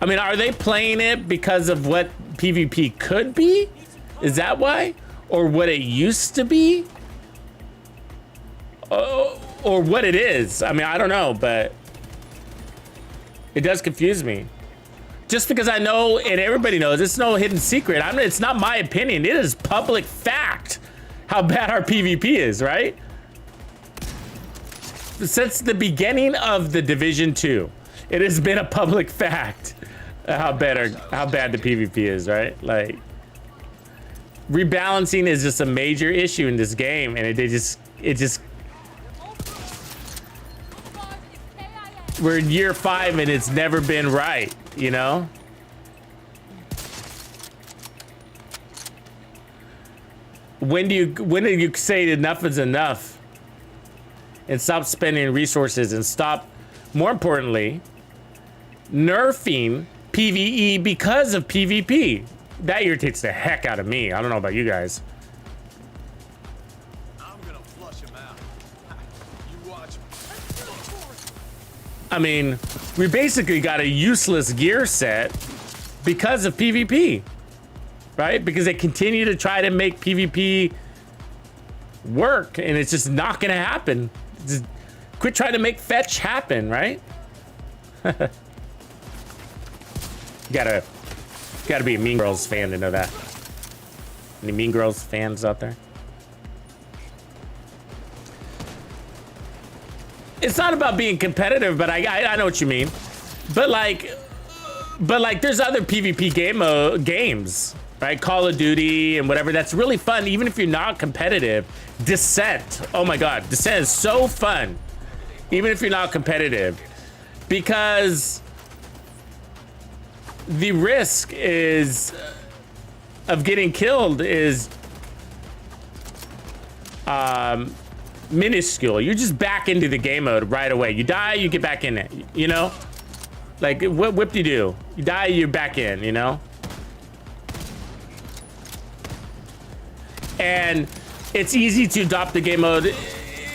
A: mean, are they playing it because of what PvP could be? Is that why? Or what it used to be? Or what it is? I mean, I don't know, but it does confuse me. Just because I know, and everybody knows, it's no hidden secret. It's not my opinion. It is public fact how bad our PvP is, right? Since the beginning of the Division 2, it has been a public fact how bad the PvP is, right? Like, rebalancing is just a major issue in this game, and it just we're in year 5 and it's never been right, you know? When do you say enough is enough and stop spending resources and stop, more importantly, nerfing PVE because of PvP? That irritates the heck out of me. I don't know about you guys.
B: I'm gonna flush him out. You watch me.
A: I mean, we basically got a useless gear set because of PvP, right? Because they continue to try to make PvP work, and it's just not gonna happen. Just quit trying to make fetch happen, right? Gotta be a Mean Girls fan to know that. Any Mean Girls fans out there? It's not about being competitive, but I know what you mean. But like there's other PvP games, right? Call of Duty and whatever. That's really fun, even if you're not competitive. Descent. Oh my God, Descent is so fun, even if you're not competitive, because the risk of getting killed is minuscule. You're just back into the game mode right away. You die, you get back in it, you know? Like, what do you do? You die, you're back in, you know? And it's easy to adopt the game mode.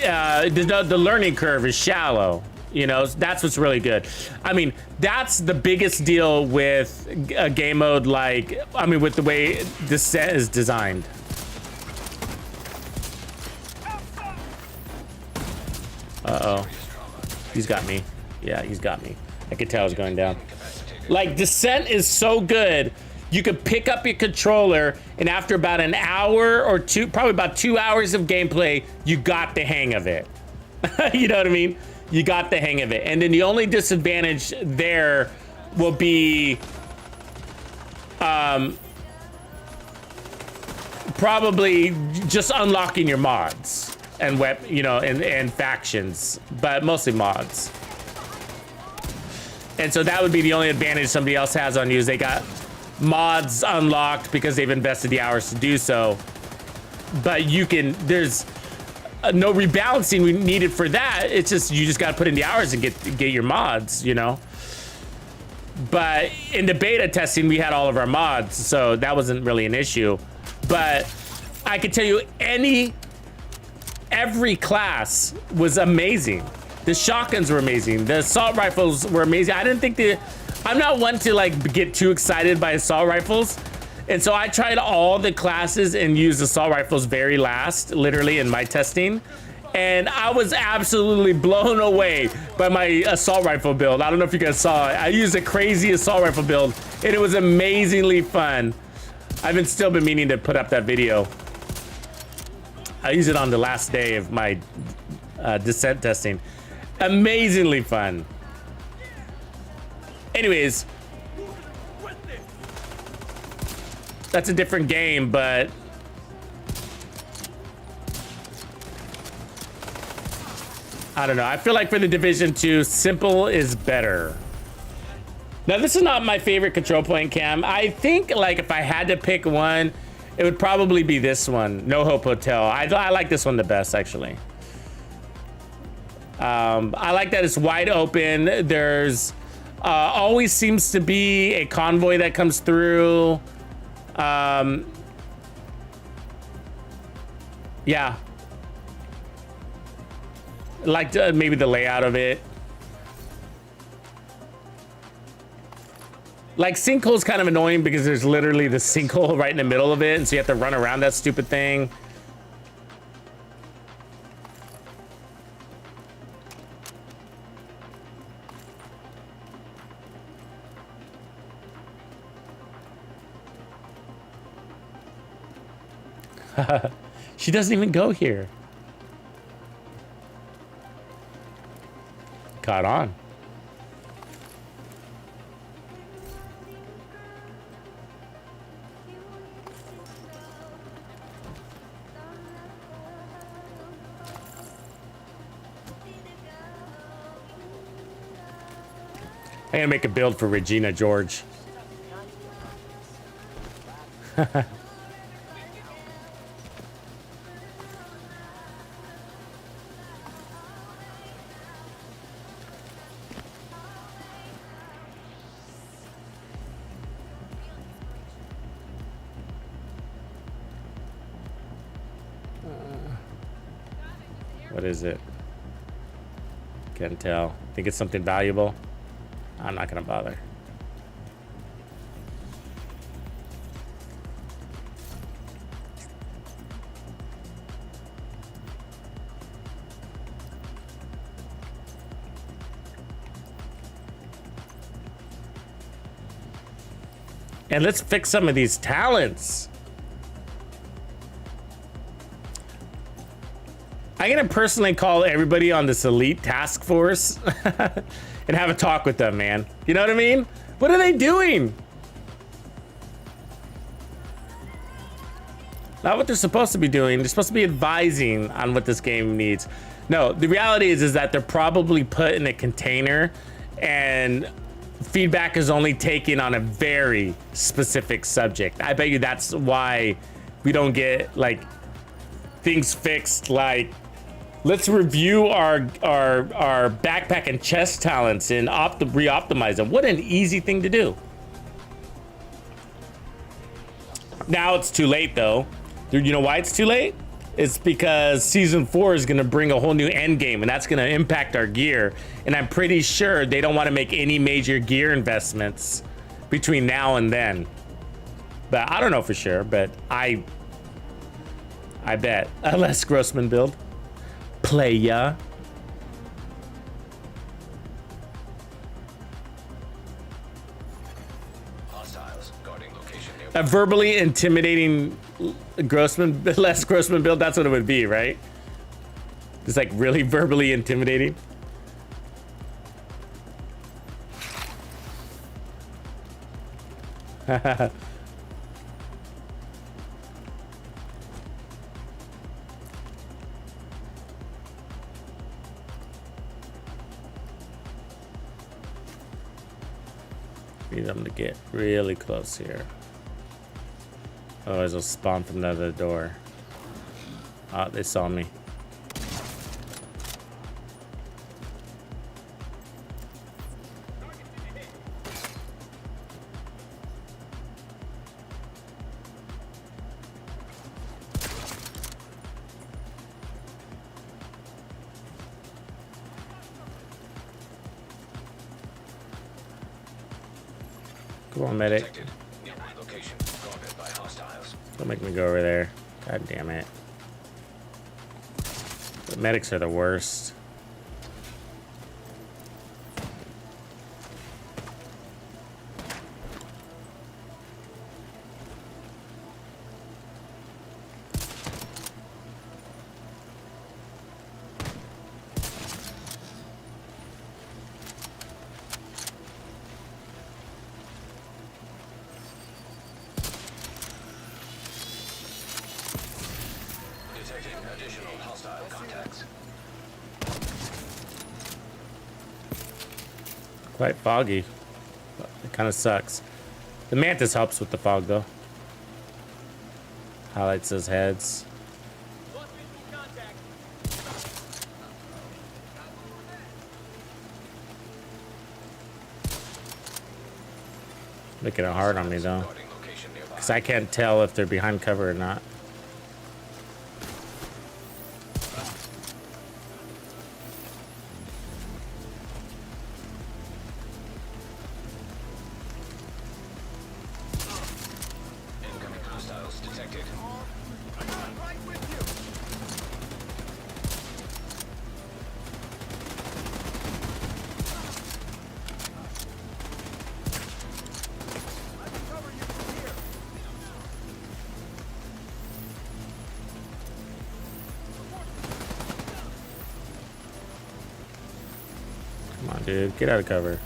A: The learning curve is shallow. You know, that's what's really good. I mean, that's the biggest deal with a game mode like, I mean, with the way this set is designed. Uh-oh. He's got me. Yeah, he's got me. I could tell I was going down. Like, Descent is so good. You could pick up your controller, and after about an hour or two, probably about 2 hours of gameplay, you got the hang of it. You know what I mean? You got the hang of it. And then the only disadvantage there will be probably just unlocking your mods and and factions, but mostly mods. And so that would be the only advantage somebody else has on you, is they got mods unlocked because they've invested the hours to do so. But there's no rebalancing we needed for that. It's just, you just got to put in the hours and get your mods, you know? But in the beta testing, we had all of our mods, so that wasn't really an issue. But I can tell you, every class was amazing. The shotguns were amazing. The assault rifles were amazing. I'm not one to like get too excited by assault rifles. And so I tried all the classes and used assault rifles very last, literally, in my testing. And I was absolutely blown away by my assault rifle build. I don't know if you guys saw it. I used a crazy assault rifle build, and it was amazingly fun. I've still been meaning to put up that video. I used it on the last day of my Descent testing. Amazingly fun. Anyways, that's a different game, but I don't know. I feel like for the Division 2, simple is better. Now, this is not my favorite control point cam. I think, like, if I had to pick one, it would probably be this one, No Hope Hotel. I like this one the best, actually. I like that it's wide open. There's always seems to be a convoy that comes through. Yeah. Like maybe the layout of it. Like, sinkhole's kind of annoying because there's literally the sinkhole right in the middle of it, and so you have to run around that stupid thing. She doesn't even go here. Caught on. I'm gonna make a build for Regina George. What is it? Can't tell. Think it's something valuable? I'm not gonna bother. And let's fix some of these talents. I'm gonna personally call everybody on this elite task force and have a talk with them, man. You know what I mean? What are they doing? Not what they're supposed to be doing. They're supposed to be advising on what this game needs. No, the reality is that they're probably put in a container and feedback is only taken on a very specific subject. I bet you that's why we don't get like things fixed, like let's review our backpack and chest talents and re-optimize them. What an easy thing to do. Now it's too late though. You know why it's too late? It's because season 4 is gonna bring a whole new end game and that's gonna impact our gear. And I'm pretty sure they don't wanna make any major gear investments between now and then. But I don't know for sure, but I bet. A Les Grossman build. Playa.
C: Hostiles guarding location near.
A: A verbally intimidating Les Grossman build, that's what it would be, right? It's like really verbally intimidating. Need them to get really close here. Otherwise, they'll spawn from the other door. Oh, they saw me. Come on, medic.
C: Detected. Nearby location guarded by hostiles.
A: Don't make me go over there. God damn it. The medics are the worst.
C: Detecting additional hostile contacts.
A: Quite foggy. It kind of sucks. The Mantis helps with the fog, though. Highlights those heads.
D: Lost visual contact.
A: Making it hard on me, though.
C: Guarding location nearby.
A: Because I can't tell if they're behind cover or not.
C: detected.
B: I'm right with you. I can cover you from here.
A: Come on, dude. Get out of cover.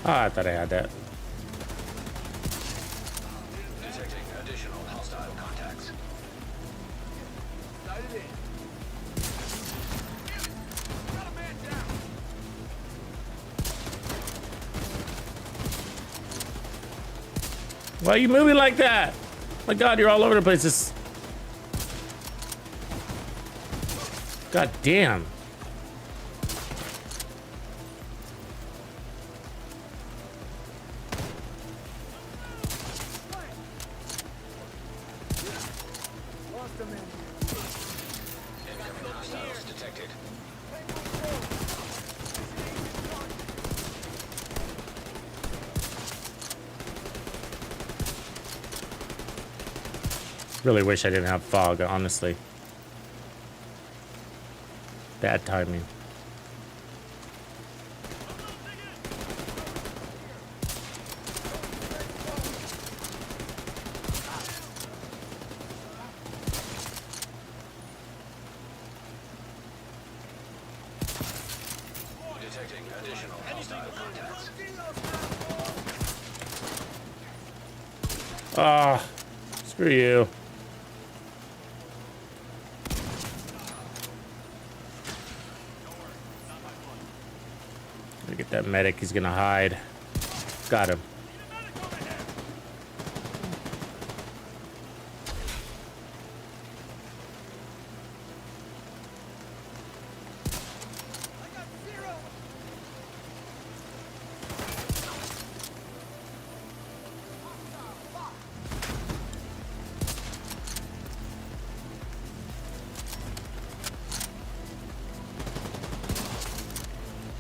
A: Ah, I thought I had that.
C: Detecting additional hostile contacts.
B: Sighted in. Got a man down.
A: Why are you moving like that? My God, you're all over the place. This... God damn.
B: Lost a man.
C: Incoming hostiles detected.
A: Really wish I didn't have fog, honestly. Bad timing.
C: Detecting additional hostile contacts.
A: Ah, screw you. Gotta get that medic. He's gonna hide. Got him.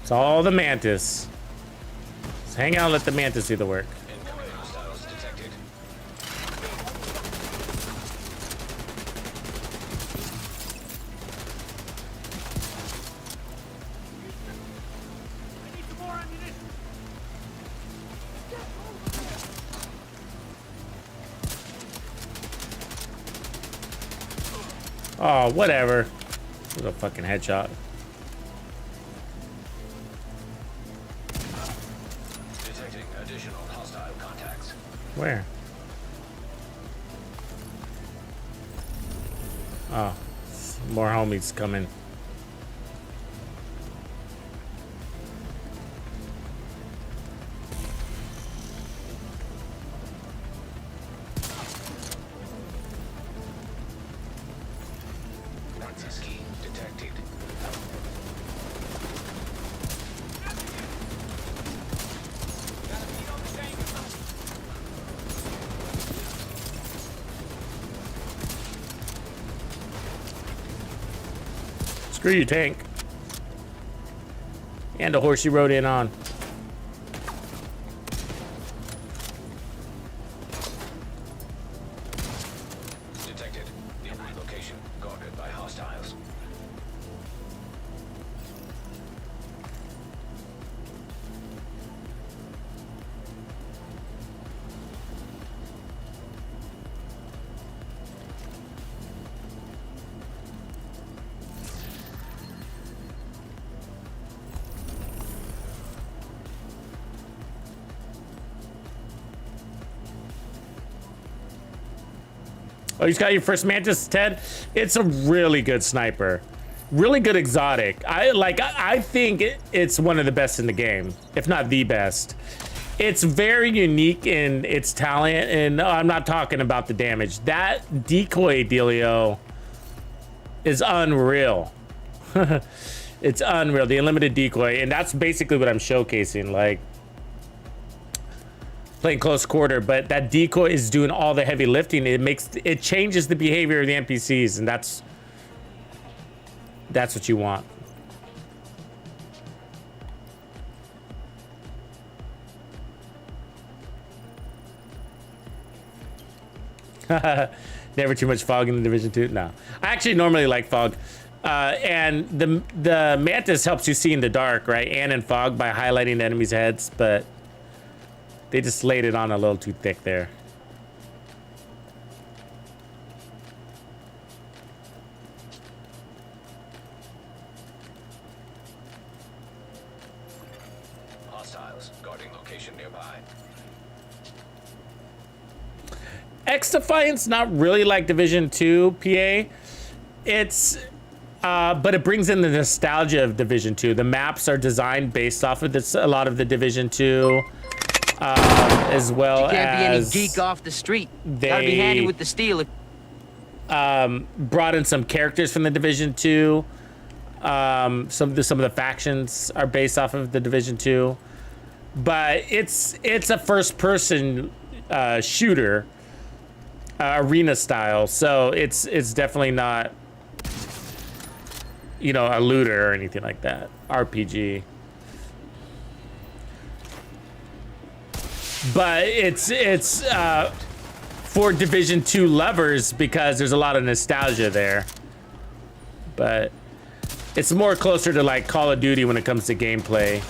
A: It's all the Mantis. Just hang out and let the Mantis do the work.
C: Incoming hostiles detected.
B: I need some more ammunition.
A: Oh, whatever. It was a fucking headshot.
C: Detecting additional hostile contacts.
A: Where? Oh, more homies coming.
C: Mantis key detected.
A: Screw you, tank. And a horse you rode in on.
C: Detected. In location guarded by hostiles.
A: Oh, you got your first Mantis, Ted? It's a really good sniper. Really good exotic. I think it's one of the best in the game, if not the best. It's very unique in its talent, and I'm not talking about the damage. That decoy dealio is unreal. It's unreal, the unlimited decoy, and that's basically what I'm showcasing, like playing close quarter, but that decoy is doing all the heavy lifting. It changes the behavior of the NPCs, and That's what you want. Never too much fog in the Division 2. No, I actually normally like fog, and the Mantis helps you see in the dark, right? And in fog by highlighting the enemies' heads, but they just laid it on a little too thick there.
C: Hostiles guarding location nearby.
A: X-Defiance, not really like Division 2 PA. It's, but it brings in the nostalgia of Division 2. The maps are designed based off of this, a lot of the Division 2, as well
F: You can't be any
A: as
F: geek off the street. Gotta be handy
A: they
F: with the steel.
A: brought in some characters from the Division 2. Some of the factions are based off of the Division 2, but it's a first-person shooter. Arena style, so it's definitely not, you know, a looter or anything like that. RPG, but it's for Division 2 lovers because there's a lot of nostalgia there. But it's more closer to like Call of Duty when it comes to gameplay.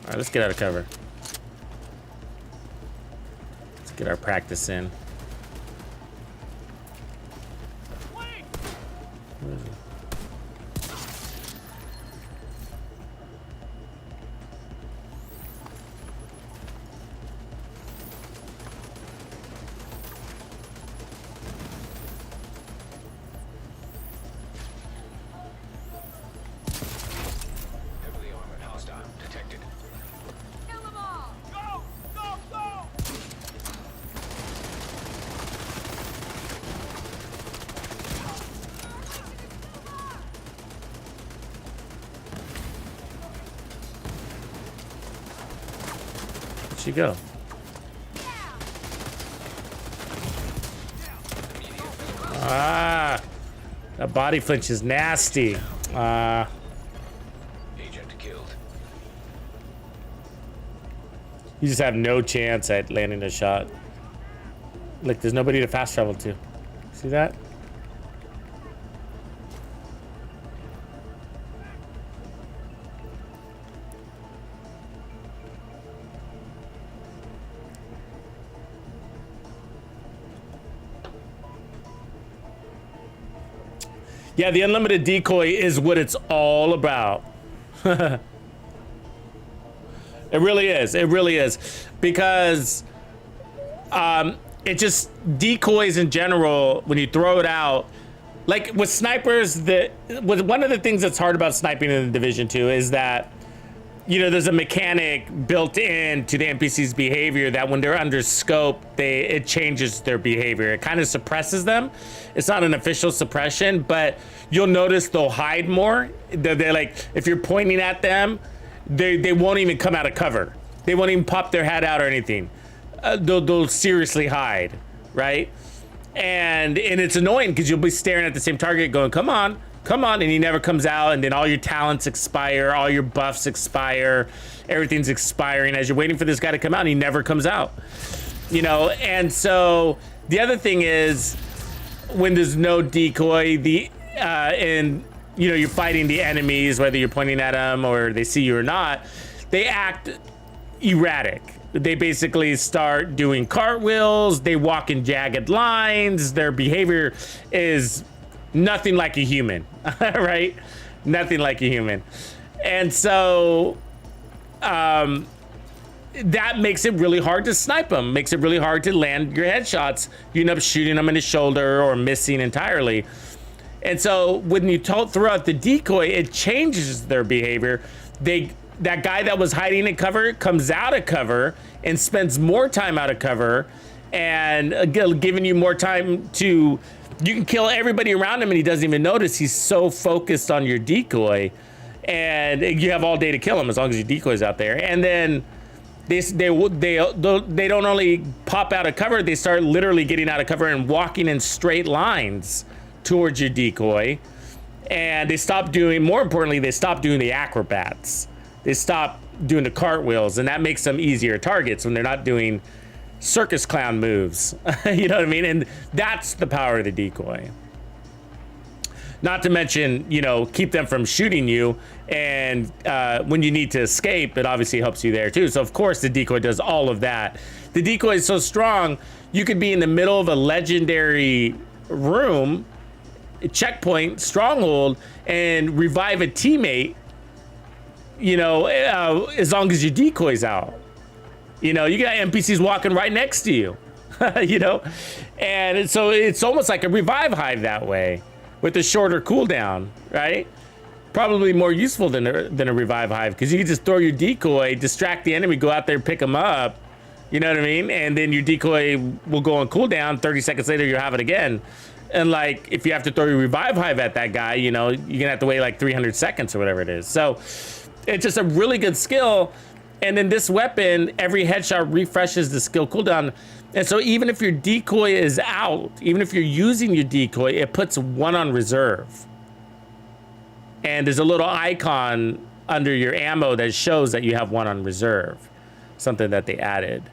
A: All right, let's get out of cover. Let's get our practice in. Where is it?
C: Heavily armored hostile detected.
E: Kill them all.
D: Go! Go! Go!
A: Where'd she go? Ah, that body flinch is nasty.
C: Agent killed.
A: You just have no chance at landing a shot. Look, there's nobody to fast travel to. See that? Yeah, the unlimited decoy is what it's all about. It really is. It really is. Because it just decoys in general, when you throw it out, like with snipers, one of the things that's hard about sniping in the Division 2 is that, you know, there's a mechanic built in to the NPC's behavior that when they're under scope, it changes their behavior. It kind of suppresses them. It's not an official suppression, but you'll notice they'll hide more. They're like, if you're pointing at them, they won't even come out of cover. They won't even pop their head out or anything. They'll seriously hide, right? And it's annoying because you'll be staring at the same target going, come on, and he never comes out, and then all your talents expire, all your buffs expire, everything's expiring as you're waiting for this guy to come out, and he never comes out. You know, and so the other thing is when there's no decoy, and you know, you're fighting the enemies, whether you're pointing at them or they see you or not, they act erratic. They basically start doing cartwheels, they walk in jagged lines, their behavior is nothing like a human, right? Nothing like a human. And so that makes it really hard to snipe them, makes it really hard to land your headshots. You end up shooting them in the shoulder or missing entirely. And so when you throw out the decoy, it changes their behavior. That guy that was hiding in cover comes out of cover and spends more time out of cover, and giving you more time to, you can kill everybody around him and he doesn't even notice. He's so focused on your decoy, and you have all day to kill him as long as your decoy's out there. And then they don't only pop out of cover, they start literally getting out of cover and walking in straight lines towards your decoy. And they stop doing, more importantly, they stop doing the acrobats. They stop doing the cartwheels, and that makes them easier targets when they're not doing circus clown moves. You know what I mean? And that's the power of the decoy. Not to mention, you know, keep them from shooting you, and when you need to escape, it obviously helps you there too. So of course the decoy does all of that. The decoy is so strong, you could be in the middle of a legendary room, checkpoint, stronghold, and revive a teammate, you know, as long as your decoy's out. You know, you got NPCs walking right next to you, you know? And so it's almost like a revive hive that way, with a shorter cooldown, right? Probably more useful than a revive hive, because you can just throw your decoy, distract the enemy, go out there, pick them up, you know what I mean? And then your decoy will go on cooldown, 30 seconds later, you'll have it again. And like, if you have to throw your revive hive at that guy, you know, you're gonna have to wait like 300 seconds or whatever it is. So it's just a really good skill. And then this weapon, every headshot refreshes the skill cooldown. And so even if your decoy is out, even if you're using your decoy, it puts one on reserve. And there's a little icon under your ammo that shows that you have one on reserve, something that they added.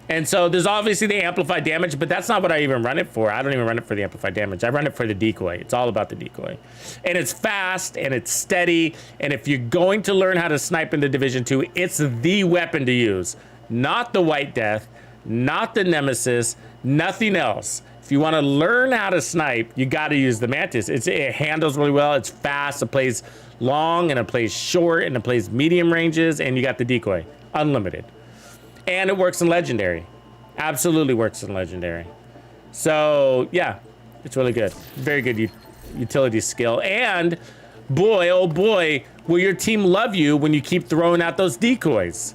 A: And so there's obviously the amplified damage, but that's not what I even run it for. I don't even run it for the amplified damage. I run it for the decoy. It's all about the decoy. And it's fast and it's steady. And if you're going to learn how to snipe in the Division 2, it's the weapon to use. Not the White Death, not the Nemesis, nothing else. If you want to learn how to snipe, you got to use the Mantis. It handles really well. It's fast. It plays long and it plays short and it plays medium ranges. And you got the decoy, unlimited. And it works in Legendary. Absolutely works in Legendary. So, yeah, it's really good. Very good utility skill. And boy, oh boy, will your team love you when you keep throwing out those decoys.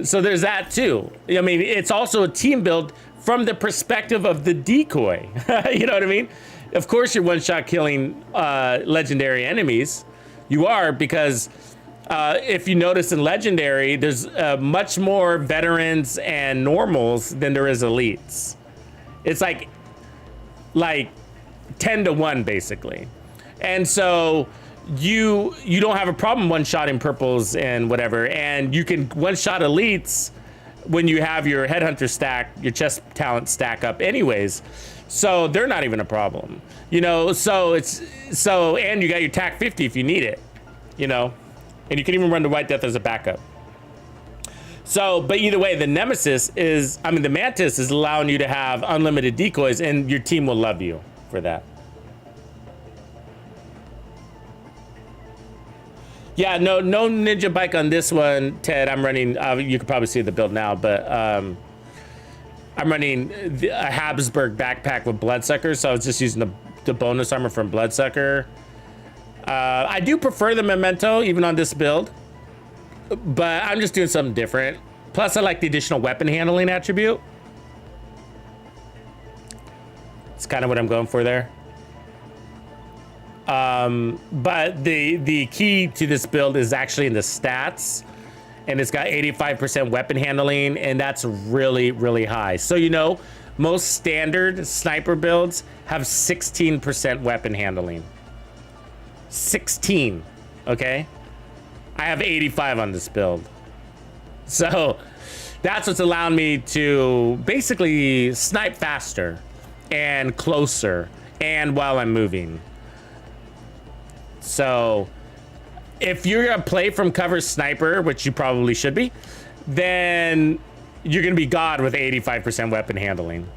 A: So there's that too. I mean, it's also a team build from the perspective of the decoy. You know what I mean? Of course, you're one-shot killing Legendary enemies. You are, because if you notice in Legendary, there's much more veterans and normals than there is elites. It's like 10 to 1 basically. And so you don't have a problem one-shotting purples and whatever, and you can one-shot elites when you have your headhunter stack, your chest talent stack up anyways. So they're not even a problem, you know? So and you got your TAC 50 if you need it, you know? And you can even run the White Death as a backup. So, but either way, the Mantis is allowing you to have unlimited decoys, and your team will love you for that. Yeah, no ninja bike on this one, Ted. I'm running, you can probably see the build now, but I'm running a Habsburg backpack with Bloodsucker, so I was just using the bonus armor from Bloodsucker. I do prefer the Memento, even on this build, but I'm just doing something different. Plus, I like the additional weapon handling attribute. It's kind of what I'm going for there. But the key to this build is actually in the stats, and it's got 85% weapon handling, and that's really, really high. So, you know, most standard sniper builds have 16% weapon handling. 16, okay? I have 85 on this build. So that's what's allowing me to basically snipe faster and closer and while I'm moving. So if you're a play from cover sniper, which you probably should be, then you're gonna be God with 85% weapon handling.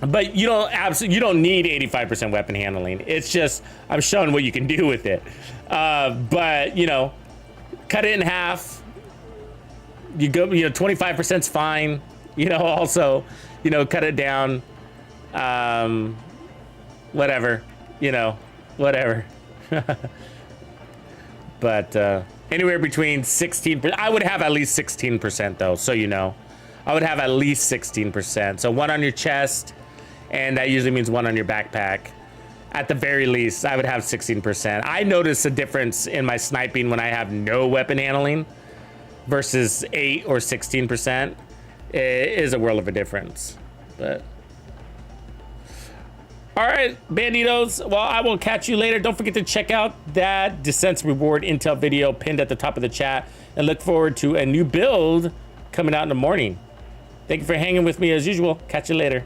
A: But you don't need 85% weapon handling. It's just, I'm showing what you can do with it. But you know, cut it in half. You go, 25%'s fine. You know, also, cut it down. Whatever, whatever. But Anywhere between 16%. I would have at least 16% though, so you know. I would have at least 16%. So 1 on your chest, and that usually means 1 on your backpack. At the very least, I would have 16%. I notice a difference in my sniping when I have no weapon handling versus 8 or 16%. It is a world of a difference. But all right, Banditos. Well, I will catch you later. Don't forget to check out that Descent's Reward Intel video pinned at the top of the chat, and look forward to a new build coming out in the morning. Thank you for hanging with me as usual. Catch you later.